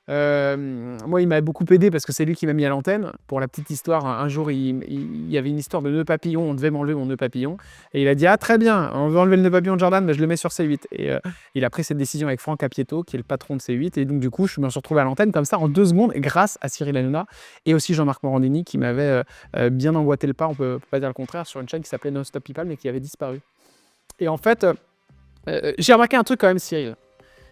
Moi, il m'a beaucoup aidé parce que c'est lui qui m'a mis à l'antenne. Pour la petite histoire, un jour, il y avait une histoire de nœud papillon. On devait m'enlever mon nœud papillon. Et il a dit: «Ah, très bien, on veut enlever le nœud papillon de Jordan, mais je le mets sur C8». Et il a pris cette décision avec Franck Apieto, qui est le patron de C8. Et donc, du coup, je me suis retrouvé à l'antenne comme ça en 2 secondes, grâce à Cyril Hanouna et aussi Jean-Marc Morandini, qui m'avait bien emboîté le pas, on peut pas dire le contraire, sur une chaîne qui s'appelait Non-Stop People, mais qui avait disparu. Et en fait, j'ai remarqué un truc quand même, Cyril.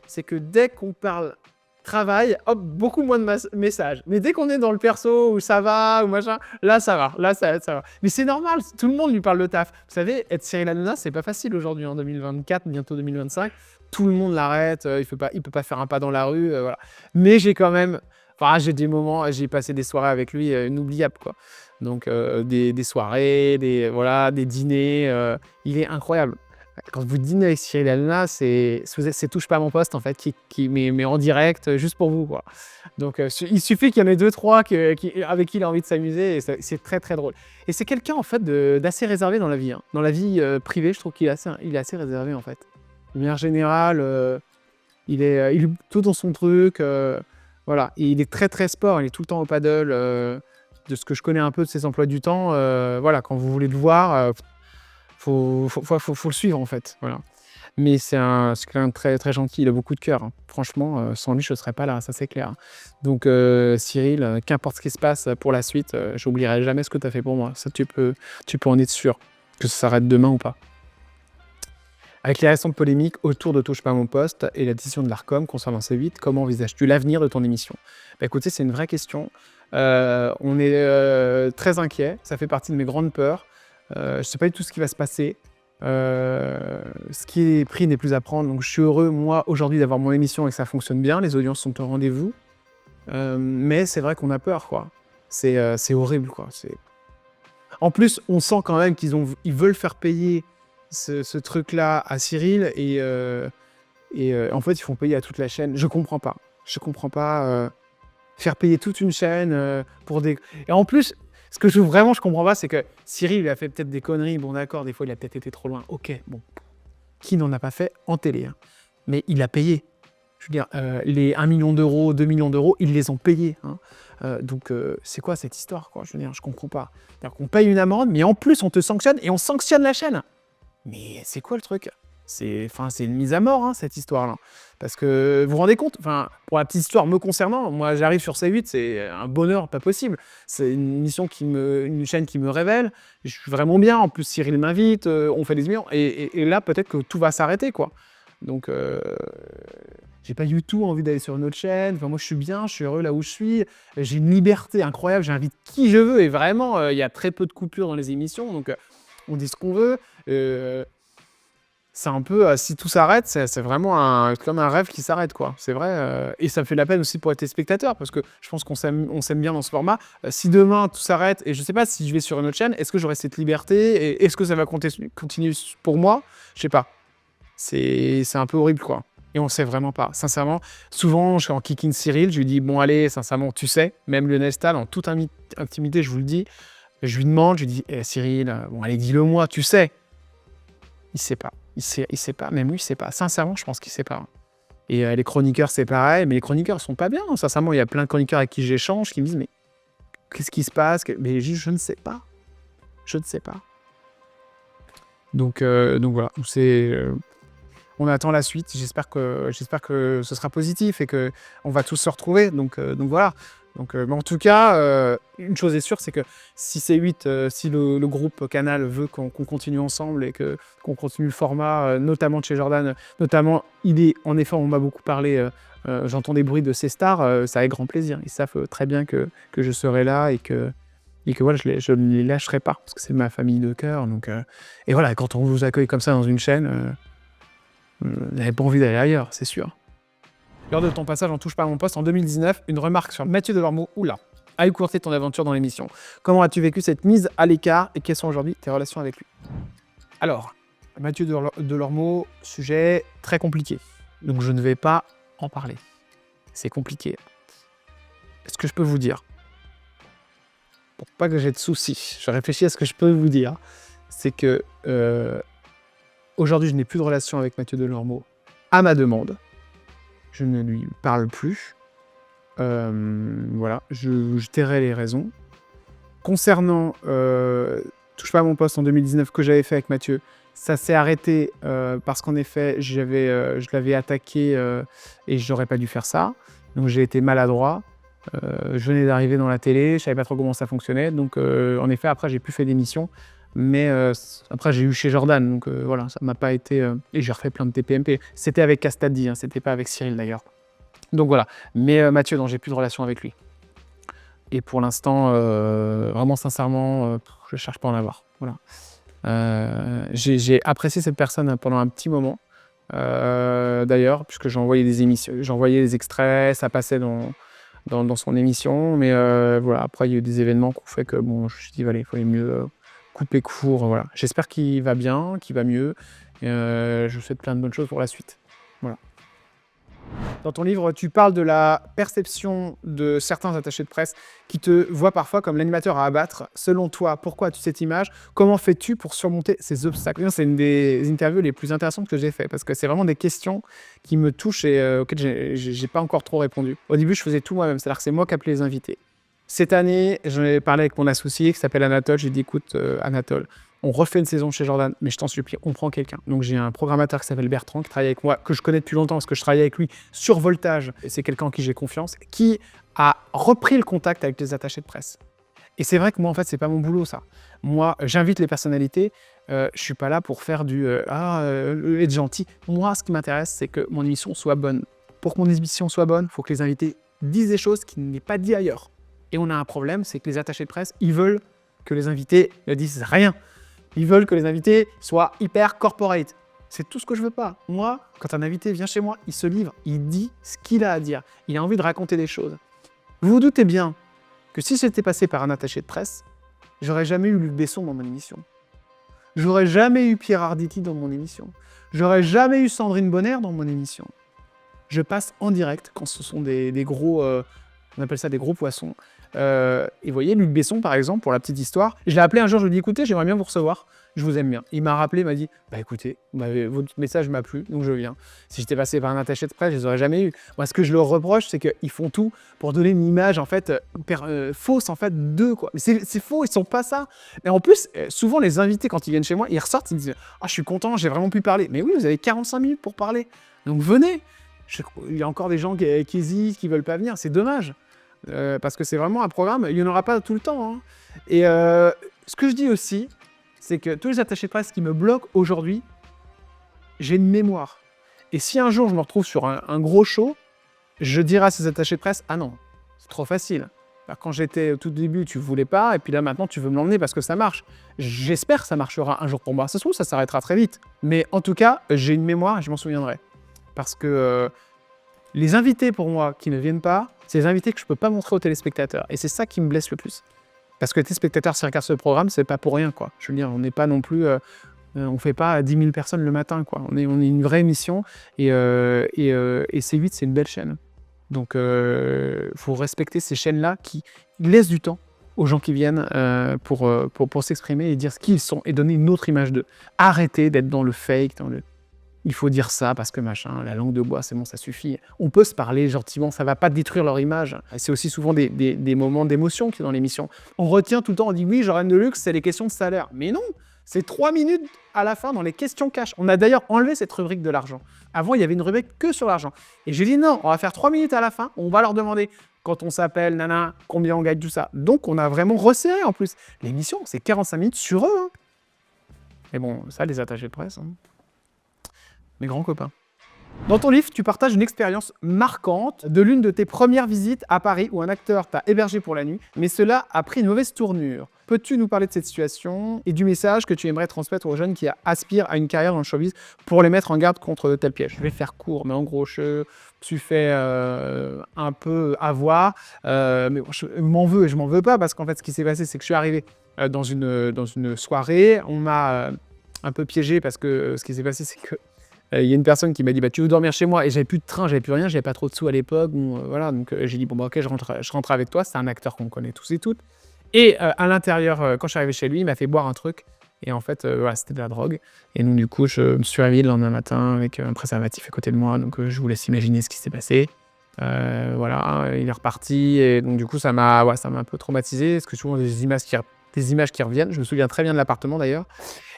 C'est que dès qu'on parle travail, hop, beaucoup moins de messages. Mais dès qu'on est dans le perso, où ça va, ou machin, là, ça va. Là, ça va. Mais c'est normal, tout le monde lui parle de taf. Vous savez, être Cyril Hanouna, c'est pas facile aujourd'hui, en 2024, bientôt 2025. Tout le monde l'arrête, il peut pas faire un pas dans la rue, voilà. Mais j'ai quand même... Enfin, j'ai des moments, j'ai passé des soirées avec lui inoubliables, quoi. Donc, des soirées, des dîners, il est incroyable. Quand vous dînez avec Cyril Hanouna, c'est Touche pas à mon poste, en fait, qui met en direct juste pour vous, quoi. Donc, il suffit qu'il y en ait 2-3 avec qui il a envie de s'amuser, et c'est très, très drôle. Et c'est quelqu'un, en fait, d'assez réservé dans la vie, hein. Dans la vie privée, je trouve qu'il est assez réservé, en fait. De manière générale, il est tout dans son truc, voilà. Et il est très, très sport, il est tout le temps au paddle. De ce que je connais un peu de ses emplois du temps, voilà, quand vous voulez le voir, faut le suivre, en fait, voilà. Mais c'est quelqu'un de très, très gentil, il a beaucoup de cœur, hein. Franchement, sans lui, je ne serais pas là, ça c'est clair. Donc, Cyril, qu'importe ce qui se passe pour la suite, j'oublierai jamais ce que tu as fait pour moi. Ça, tu peux en être sûr, que ça s'arrête demain ou pas. Avec les récentes polémiques autour de Touche pas à mon poste et la décision de l'Arcom concernant C8, comment envisages-tu l'avenir de ton émission? Bah, écoutez, c'est une vraie question. On est très inquiet, ça fait partie de mes grandes peurs. Je ne sais pas du tout ce qui va se passer. Ce qui est pris n'est plus à prendre. Donc, je suis heureux, moi, aujourd'hui, d'avoir mon émission et que ça fonctionne bien. Les audiences sont au rendez-vous. Mais c'est vrai qu'on a peur, quoi. C'est horrible, quoi. En plus, on sent quand même qu'ils veulent faire payer ce truc-là à Cyril. Et en fait, ils font payer à toute la chaîne. Je comprends pas. Faire payer toute une chaîne pour des... Et en plus... Ce que je comprends pas, c'est que Cyril, il a fait peut-être des conneries. Bon, d'accord, des fois, il a peut-être été trop loin. Ok, bon. Qui n'en a pas fait en télé, hein. Mais il a payé. Je veux dire, les 1 million d'euros, 2 millions d'euros, ils les ont payés, hein. Donc, c'est quoi cette histoire, quoi? Je veux dire, je comprends pas. C'est-à-dire qu'on paye une amende, mais en plus, on te sanctionne et on sanctionne la chaîne. Mais c'est quoi le truc? C'est une mise à mort, hein, cette histoire-là. Parce que vous vous rendez compte, pour la petite histoire me concernant, moi j'arrive sur C8, c'est un bonheur pas possible. C'est une chaîne qui me révèle. Je suis vraiment bien. En plus, Cyril m'invite, on fait des émissions. Et là, peut-être que tout va s'arrêter, quoi. Donc, j'ai pas du tout envie d'aller sur une autre chaîne. Moi, je suis bien, je suis heureux là où je suis. J'ai une liberté incroyable, j'invite qui je veux. Et vraiment, il y a très peu de coupures dans les émissions. Donc, on dit ce qu'on veut. C'est un peu, si tout s'arrête, c'est vraiment comme un rêve qui s'arrête, quoi. C'est vrai, et ça me fait de la peine aussi pour les spectateurs, parce que je pense qu'on s'aime bien dans ce format. Si demain tout s'arrête, et je sais pas si je vais sur une autre chaîne, est-ce que j'aurai cette liberté, et est-ce que ça va continuer pour moi? Je sais pas. C'est un peu horrible, quoi. Et on sait vraiment pas. Sincèrement, souvent, je suis en kicking Cyril, je lui dis, bon, allez, sincèrement, tu sais, même Lionel Stahl, en toute intimité, je vous le dis, je lui demande, je lui dis, Cyril, bon, allez, dis-le-moi, tu sais. Il sait pas. Il sait pas, même lui, il sait pas. Sincèrement, je pense qu'il sait pas. Et les chroniqueurs, c'est pareil, mais les chroniqueurs sont pas bien. Sincèrement, il y a plein de chroniqueurs avec qui j'échange qui me disent, mais qu'est-ce qui se passe? Mais je ne sais pas. Je ne sais pas. Donc voilà, on attend la suite. J'espère que ce sera positif et que on va tous se retrouver. Donc voilà. Mais en tout cas, une chose est sûre, c'est que si C8, si le groupe Canal veut qu'on continue ensemble et qu'on continue le format, notamment de chez Jordan, notamment, en effet, on m'a beaucoup parlé, j'entends des bruits de ces stars, ça avec grand plaisir. Ils savent très bien que je serai là et que voilà, je ne les lâcherai pas, parce que c'est ma famille de cœur. Et voilà, quand on vous accueille comme ça dans une chaîne, vous n'avez pas envie d'aller ailleurs, c'est sûr. Lors de ton passage en Touche pas à mon poste en 2019, une remarque sur Mathieu Delormeau, oula, a écourté ton aventure dans l'émission. Comment as-tu vécu cette mise à l'écart et quelles sont aujourd'hui tes relations avec lui? Alors, Mathieu Delormeau, sujet très compliqué. Donc je ne vais pas en parler. C'est compliqué. Est-ce que je peux vous dire? Pour pas que j'ai de soucis, je réfléchis à ce que je peux vous dire. C'est que Aujourd'hui, je n'ai plus de relation avec Mathieu Delormeau à ma demande. Je ne lui parle plus. Voilà, je tairai les raisons. Concernant Touche pas à mon poste en 2019 que j'avais fait avec Mathieu, ça s'est arrêté parce qu'en effet, je l'avais attaqué et j'aurais pas dû faire ça. Donc j'ai été maladroit. Je venais d'arriver dans la télé, je savais pas trop comment ça fonctionnait. Donc en effet, après, j'ai plus fait d'émissions. Mais après, j'ai eu chez Jordan. Donc voilà, ça m'a pas été... Et j'ai refait plein de TPMP. C'était avec Castadi, hein, c'était pas avec Cyril d'ailleurs. Donc voilà. Mais Mathieu, non, j'ai plus de relation avec lui. Et pour l'instant, vraiment sincèrement, je cherche pas à en avoir. Voilà. J'ai apprécié cette personne pendant un petit moment, d'ailleurs, puisque j'envoyais des émissions, j'envoyais des extraits, ça passait dans son émission. Mais voilà, après, il y a eu des événements qui ont fait que bon, je me suis dit, allez, il fallait mieux couper court. Voilà. J'espère qu'il va bien, qu'il va mieux. Je vous souhaite plein de bonnes choses pour la suite. Voilà. Dans ton livre, tu parles de la perception de certains attachés de presse qui te voient parfois comme l'animateur à abattre. Selon toi, pourquoi as-tu cette image? Comment fais-tu pour surmonter ces obstacles? C'est une des interviews les plus intéressantes que j'ai faites parce que c'est vraiment des questions qui me touchent et auxquelles j'ai pas encore trop répondu. Au début, je faisais tout moi-même, c'est-à-dire que c'est moi qui appelais les invités. Cette année, j'en ai parlé avec mon associé qui s'appelle Anatole. J'ai dit, écoute, Anatole, on refait une saison chez Jordan, mais je t'en supplie, on prend quelqu'un. Donc j'ai un programmateur qui s'appelle Bertrand, qui travaille avec moi, que je connais depuis longtemps parce que je travaillais avec lui sur Voltage. Et c'est quelqu'un en qui j'ai confiance, qui a repris le contact avec les attachés de presse. Et c'est vrai que moi, en fait, c'est pas mon boulot, ça. Moi, j'invite les personnalités. Je suis pas là pour faire du être gentil. Moi, ce qui m'intéresse, c'est que mon émission soit bonne. Pour que mon émission soit bonne, il faut que les invités disent des choses qui n'est pas dit ailleurs. Et on a un problème, c'est que les attachés de presse, ils veulent que les invités ne disent rien. Ils veulent que les invités soient hyper corporate. C'est tout ce que je veux pas. Moi, quand un invité vient chez moi, il se livre, il dit ce qu'il a à dire. Il a envie de raconter des choses. Vous vous doutez bien que si j'étais passé par un attaché de presse, j'aurais jamais eu Luc Besson dans mon émission. J'aurais jamais eu Pierre Arditi dans mon émission. J'aurais jamais eu Sandrine Bonner dans mon émission. Je passe en direct quand ce sont des gros... on appelle ça des gros poissons. Et vous voyez, Luc Besson, par exemple, pour la petite histoire, je l'ai appelé un jour, je lui ai dit, écoutez, j'aimerais bien vous recevoir, je vous aime bien. Il m'a rappelé, il m'a dit, bah écoutez, votre message m'a plu, donc je viens. Si j'étais passé par un attaché de presse, je les aurais jamais eu. Moi, ce que je leur reproche, c'est qu'ils font tout pour donner une image, en fait, fausse, en fait, d'eux, quoi. Mais c'est faux, ils sont pas ça. Et en plus, souvent, les invités, quand ils viennent chez moi, ils ressortent, ils disent, ah, je suis content, j'ai vraiment pu parler. Mais oui, vous avez 45 minutes pour parler. Donc venez. Il y a encore des gens qui hésitent, qui veulent pas venir, c'est dommage. Parce que c'est vraiment un programme, il n'y en aura pas tout le temps. Hein. Et ce que je dis aussi, c'est que tous les attachés de presse qui me bloquent aujourd'hui, j'ai une mémoire. Et si un jour je me retrouve sur un gros show, je dirai à ces attachés de presse, ah non, c'est trop facile. Alors, quand j'étais au tout début, tu voulais pas, et puis là maintenant tu veux me l'emmener parce que ça marche. J'espère que ça marchera un jour pour moi. Ça se trouve, ça s'arrêtera très vite. Mais en tout cas, j'ai une mémoire et je m'en souviendrai. Parce que les invités pour moi qui ne viennent pas, c'est les invités que je ne peux pas montrer aux téléspectateurs. Et c'est ça qui me blesse le plus. Parce que les téléspectateurs, s'ils regardent ce programme, c'est pas pour rien, quoi. Je veux dire, on n'est pas non plus... on ne fait pas 10 000 personnes le matin, quoi. On est une vraie émission. Et C8, c'est une belle chaîne. Donc, faut respecter ces chaînes-là qui laissent du temps aux gens qui viennent pour s'exprimer et dire ce qu'ils sont et donner une autre image d'eux. Arrêtez d'être dans le fake, il faut dire ça parce que machin, la langue de bois, c'est bon, ça suffit. On peut se parler gentiment, ça va pas détruire leur image. Et c'est aussi souvent des moments d'émotion qui est dans l'émission. On retient tout le temps, on dit oui, Jordan Deluxe, c'est les questions de salaire. Mais non, c'est 3 minutes à la fin dans les questions cash. On a d'ailleurs enlevé cette rubrique de l'argent. Avant, il y avait une rubrique que sur l'argent. Et j'ai dit non, on va faire 3 minutes à la fin, on va leur demander quand on s'appelle, nana, combien on gagne, tout ça. Donc, on a vraiment resserré en plus. L'émission, c'est 45 minutes sur eux. Hein. Mais bon, ça, les attachés de presse... Hein. Mes grands copains. Dans ton livre, tu partages une expérience marquante de l'une de tes premières visites à Paris où un acteur t'a hébergé pour la nuit, mais cela a pris une mauvaise tournure. Peux-tu nous parler de cette situation et du message que tu aimerais transmettre aux jeunes qui aspirent à une carrière dans le showbiz pour les mettre en garde contre de tels pièges? Je vais faire court, mais en gros, je suis fait un peu avoir, mais je m'en veux et je m'en veux pas parce qu'en fait, ce qui s'est passé, c'est que je suis arrivé dans une soirée, on m'a un peu piégé parce que ce qui s'est passé, c'est que il y a une personne qui m'a dit bah, tu veux dormir chez moi, et j'avais plus de train, j'avais plus rien, j'avais pas trop de sous à l'époque, voilà, donc j'ai dit bon bah ok, je rentre avec toi. C'est un acteur qu'on connaît tous et toutes. Et à l'intérieur, quand je suis arrivé chez lui, il m'a fait boire un truc Et en fait, voilà, c'était de la drogue. Et donc, du coup, je me suis réveillé le lendemain matin avec un préservatif à côté de moi. Donc, je vous laisse imaginer ce qui s'est passé. Voilà, il est reparti. Et donc, du coup, ça m'a un peu traumatisé. Parce que souvent, des images qui reviennent. Je me souviens très bien de l'appartement d'ailleurs.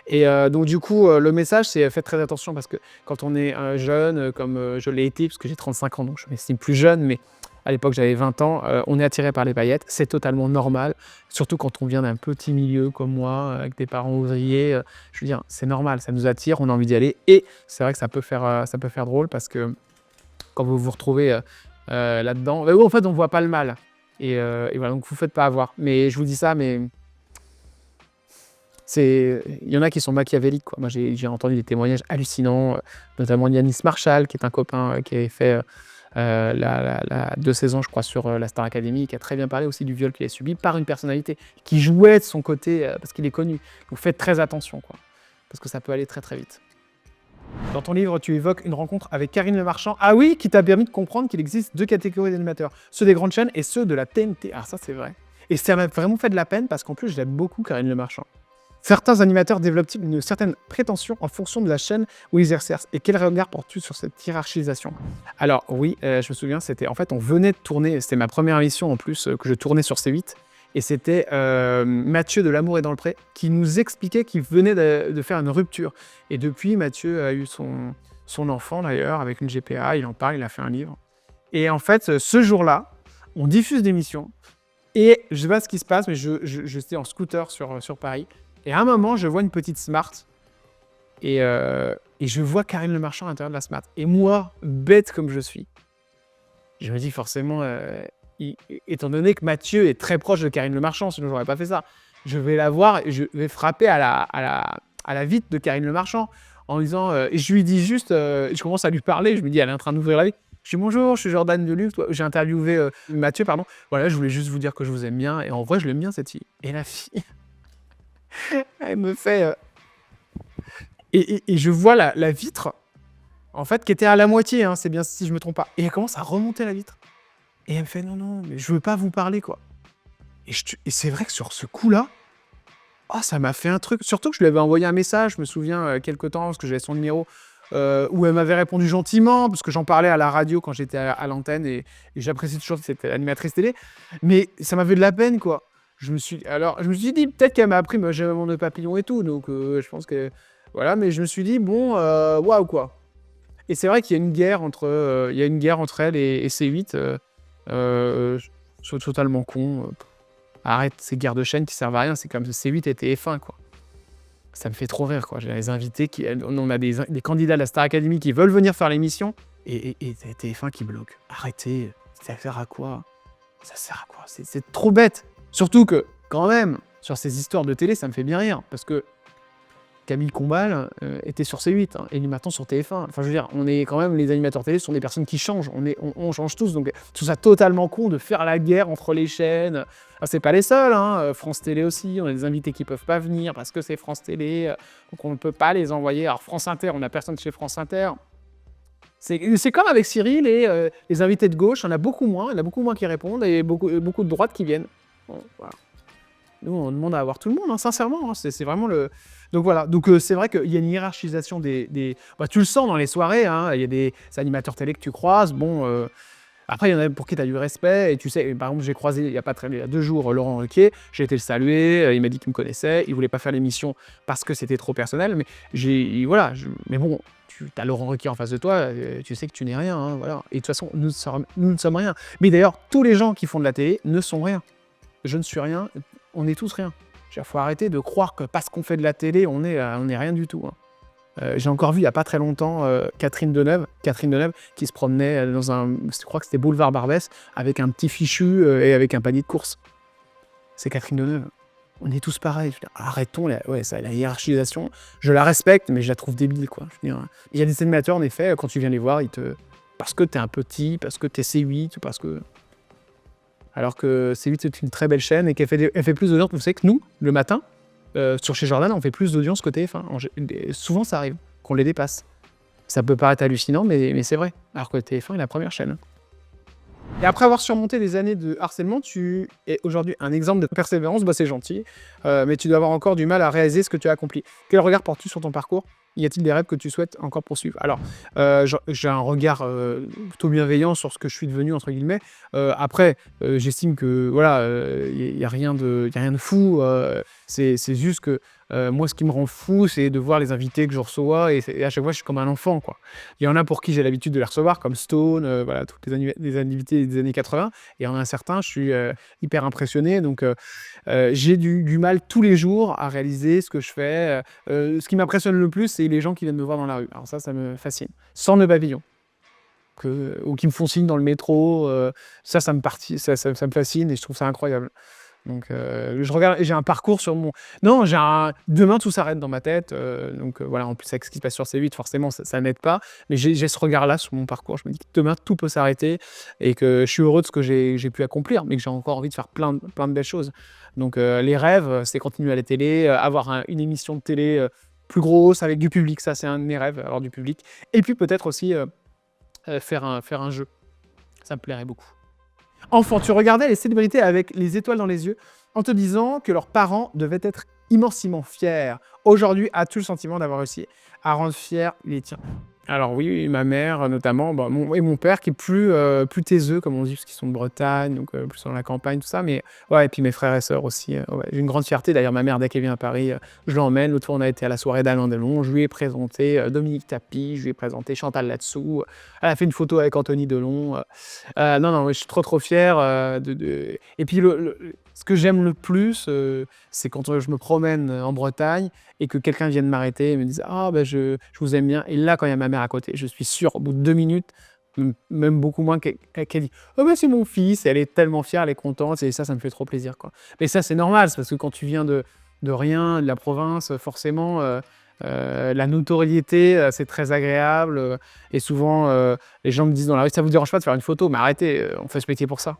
Et donc, du coup, le message, c'est faites très attention parce que quand on est jeune, comme je l'ai été, parce que j'ai 35 ans, donc je m'estime plus jeune, mais à l'époque, j'avais 20 ans, on est attiré par les paillettes. C'est totalement normal, surtout quand on vient d'un petit milieu comme moi, avec des parents ouvriers. Je veux dire, c'est normal, ça nous attire, on a envie d'y aller. Et c'est vrai que ça peut faire drôle parce que quand vous vous retrouvez là-dedans, en fait, on voit pas le mal. Et voilà, donc vous faites pas avoir. Mais je vous dis ça, mais il y en a qui sont machiavéliques, quoi. Moi, j'ai entendu des témoignages hallucinants, notamment Yanis Marshall, qui est un copain qui avait fait 2 saisons, je crois, sur la Star Academy, qui a très bien parlé aussi du viol qu'il a subi par une personnalité qui jouait de son côté parce qu'il est connu. Donc faites très attention, quoi, parce que ça peut aller très très vite. Dans ton livre, tu évoques une rencontre avec Karine Le Marchand. Ah oui, qui t'a permis de comprendre qu'il existe 2 catégories d'animateurs, ceux des grandes chaînes et ceux de la TNT. Ah, ça c'est vrai. Et ça m'a vraiment fait de la peine parce qu'en plus, je l'aime beaucoup, Karine Le Marchand. Certains animateurs développent-ils une certaine prétention en fonction de la chaîne où ils exercent? Et quel regard portes-tu sur cette hiérarchisation? Alors oui, je me souviens, en fait, on venait de tourner, c'était ma première émission en plus, que je tournais sur C8, et c'était Mathieu de L'Amour est dans le pré qui nous expliquait qu'il venait de faire une rupture. Et depuis, Mathieu a eu son enfant d'ailleurs, avec une GPA, il en parle, il a fait un livre. Et en fait, ce jour-là, on diffuse l'émission, et je sais pas ce qui se passe, mais j'étais en scooter sur Paris. Et à un moment, je vois une petite Smart et je vois Karine Le Marchand à l'intérieur de la Smart. Et moi, bête comme je suis, je me dis forcément, étant donné que Mathieu est très proche de Karine Le Marchand, sinon j'aurais pas fait ça, je vais la voir et je vais frapper à la vitre de Karine Le Marchand en disant, et je lui dis juste, je commence à lui parler, je me dis, elle est en train d'ouvrir la vitre. Je dis bonjour, je suis Jordan Deluxe, j'ai interviewé Mathieu, pardon. Voilà, je voulais juste vous dire que je vous aime bien. Et en vrai, je l'aime bien cette fille. Et la fille... Elle me fait... Et je vois la vitre, en fait, qui était à la moitié, hein, c'est bien si je me trompe pas. Et elle commence à remonter la vitre. Et elle me fait, non, mais je veux pas vous parler, quoi. Et c'est vrai que sur ce coup-là, ça m'a fait un truc. Surtout que je lui avais envoyé un message, je me souviens, quelque temps, parce que j'avais son numéro, où elle m'avait répondu gentiment, parce que j'en parlais à la radio quand j'étais à l'antenne, et j'apprécie toujours que c'était animatrice télé. Mais ça m'avait de la peine, quoi. Je me suis dit, peut-être qu'elle m'a appris, moi j'ai mon nœud papillon et tout, donc je pense que... Voilà, mais je me suis dit, bon, waouh, quoi. Et c'est vrai qu'il y a une guerre entre elle et C8. C'est totalement con. Arrête ces guerres de chaînes qui servent à rien, c'est comme C8 et TF1, quoi. Ça me fait trop rire, quoi. J'ai les invités, on a des candidats de la Star Academy qui veulent venir faire l'émission, et TF1 qui bloque. Arrêtez, ça sert à quoi? Ça sert à quoi? C'est trop bête. Surtout que, quand même, sur ces histoires de télé, ça me fait bien rire. Parce que Camille Combal était sur C8, hein, et lui maintenant sur TF1. Enfin, je veux dire, on est quand même, les animateurs télé sont des personnes qui changent. On change tous. Donc, je trouve ça totalement con de faire la guerre entre les chaînes. Alors, c'est pas les seuls, hein. France Télé aussi. On a des invités qui peuvent pas venir parce que c'est France Télé. Donc, on ne peut pas les envoyer. Alors, France Inter, on n'a personne chez France Inter. C'est comme avec Cyril et les invités de gauche. Il y en a beaucoup moins qui répondent et beaucoup de droite qui viennent. Bon, voilà. Nous, on demande à avoir tout le monde, hein, sincèrement. Hein, c'est vraiment le... Donc voilà, c'est vrai qu'il y a une hiérarchisation des... Bah, tu le sens dans les soirées, hein, il y a des animateurs télé que tu croises. Bon, après, il y en a pour qui tu as du respect. Et tu sais, par exemple, j'ai croisé il y a 2 jours Laurent Ruquier. J'ai été le saluer, il m'a dit qu'il me connaissait. Il voulait pas faire l'émission parce que c'était trop personnel. Mais mais bon, tu as Laurent Ruquier en face de toi, tu sais que tu n'es rien. Hein, voilà. Et de toute façon, nous ne sommes rien. Mais d'ailleurs, tous les gens qui font de la télé ne sont rien. Je ne suis rien, on est tous rien. Il faut arrêter de croire que parce qu'on fait de la télé, on est rien du tout. Hein. J'ai encore vu il n'y a pas très longtemps Catherine Deneuve qui se promenait dans je crois que c'était Boulevard Barbès, avec un petit fichu et avec un panier de courses. C'est Catherine Deneuve. On est tous pareils. Arrêtons la hiérarchisation. Je la respecte, mais je la trouve débile, quoi. Je veux dire, il y a des animateurs, en effet, quand tu viens les voir, parce que t'es un petit, parce que t'es C8, parce que... Alors que C8, c'est une très belle chaîne et qu'elle fait plus d'audience. Vous savez que nous, le matin, sur chez Jordan, on fait plus d'audience que TF1. Souvent, ça arrive qu'on les dépasse. Ça peut paraître hallucinant, mais c'est vrai. Alors que TF1 est la première chaîne. Et après avoir surmonté des années de harcèlement, tu es aujourd'hui un exemple de persévérance. Bah, c'est gentil, mais tu dois avoir encore du mal à réaliser ce que tu as accompli. Quel regard portes-tu sur ton parcours? Y a-t-il des rêves que tu souhaites encore poursuivre? Alors, j'ai un regard plutôt bienveillant sur ce que je suis devenu, entre guillemets. Après, j'estime que voilà, y a rien de fou. C'est juste que moi, ce qui me rend fou, c'est de voir les invités que je reçois et à chaque fois, je suis comme un enfant, quoi. Il y en a pour qui j'ai l'habitude de les recevoir, comme Stone, voilà, tous les invités des années 80. Et il y en a certains, je suis hyper impressionné. Donc, j'ai du mal tous les jours à réaliser ce que je fais. Ce qui m'impressionne le plus, c'est les gens qui viennent me voir dans la rue. Alors ça me fascine. Sans nœud papillon. Ou qui me font signe dans le métro. Ça me fascine et je trouve ça incroyable. Donc, je regarde, j'ai un parcours sur mon. Non, demain tout s'arrête dans ma tête. Donc voilà, en plus avec ce qui se passe sur C8, forcément, ça n'aide pas. Mais j'ai ce regard-là sur mon parcours. Je me dis que demain tout peut s'arrêter et que je suis heureux de ce que j'ai pu accomplir, mais que j'ai encore envie de faire plein de belles choses. Donc les rêves, c'est continuer à la télé, avoir une émission de télé plus grosse avec du public. Ça, c'est un de mes rêves, avoir du public. Et puis peut-être aussi faire un jeu. Ça me plairait beaucoup. Enfant, tu regardais les célébrités avec les étoiles dans les yeux en te disant que leurs parents devaient être immensément fiers. Aujourd'hui, as-tu le sentiment d'avoir réussi à rendre fiers les tiens? Alors oui, ma mère notamment, et mon père qui est plus taiseux, comme on dit, parce qu'ils sont de Bretagne, donc plus dans la campagne, tout ça. Mais ouais, et puis mes frères et sœurs aussi. Ouais. J'ai une grande fierté. D'ailleurs, ma mère, dès qu'elle vient à Paris, je l'emmène. L'autre fois, on a été à la soirée d'Alain Delon. Je lui ai présenté Dominique Tapie, je lui ai présenté Chantal Latsou. Elle a fait une photo avec Anthony Delon. Non, je suis trop fier. Et puis, ce que j'aime le plus, c'est quand je me promène en Bretagne et que quelqu'un vienne m'arrêter et me dise « Ah, je vous aime bien ». Et là, quand il y a ma mère à côté, je suis sûr, au bout de 2 minutes, même beaucoup moins, qu'elle dit « Oh, c'est mon fils ». Elle est tellement fière, elle est contente et ça me fait trop plaisir, quoi. Mais ça, c'est normal, c'est parce que quand tu viens de rien, de la province, forcément, la notoriété, c'est très agréable. Et souvent, les gens me disent dans la rue « Ça vous dérange pas de faire une photo ?» Mais arrêtez, on fait ce métier pour ça.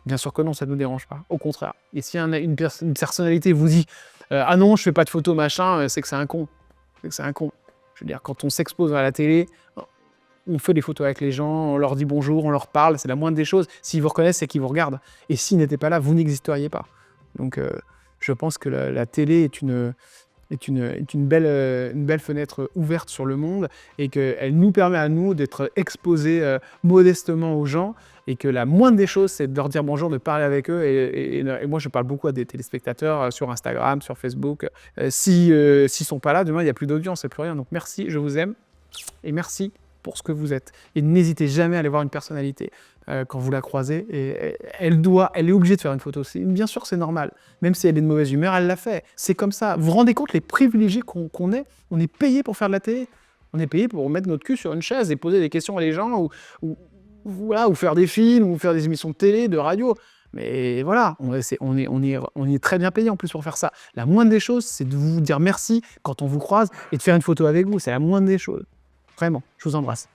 Bien sûr que non, ça ne nous dérange pas. Au contraire. Et si une personnalité vous dit ah non, je fais pas de photos, machin, c'est que c'est un con. C'est que c'est un con. Je veux dire, quand on s'expose à la télé, on fait des photos avec les gens, on leur dit bonjour, on leur parle, c'est la moindre des choses. S'ils vous reconnaissent, c'est qu'ils vous regardent. Et s'ils n'étaient pas là, vous n'existeriez pas. Donc, je pense que la télé est une belle fenêtre ouverte sur le monde et qu'elle nous permet à nous d'être exposés modestement aux gens et que la moindre des choses, c'est de leur dire bonjour, de parler avec eux. Et moi, je parle beaucoup à des téléspectateurs sur Instagram, sur Facebook. S'ils sont pas là, demain, il n'y a plus d'audience, il n'y a plus rien. Donc merci, je vous aime et merci pour ce que vous êtes. Et n'hésitez jamais à aller voir une personnalité quand vous la croisez. Et elle est obligée de faire une photo. Bien sûr, c'est normal. Même si elle est de mauvaise humeur, elle l'a fait. C'est comme ça. Vous vous rendez compte les privilégiés qu'on est? On est payé pour faire de la télé. On est payé pour mettre notre cul sur une chaise et poser des questions à des gens ou faire des films ou faire des émissions de télé, de radio. Mais voilà, on est très bien payé en plus pour faire ça. La moindre des choses, c'est de vous dire merci quand on vous croise et de faire une photo avec vous. C'est la moindre des choses. Vraiment, je vous embrasse.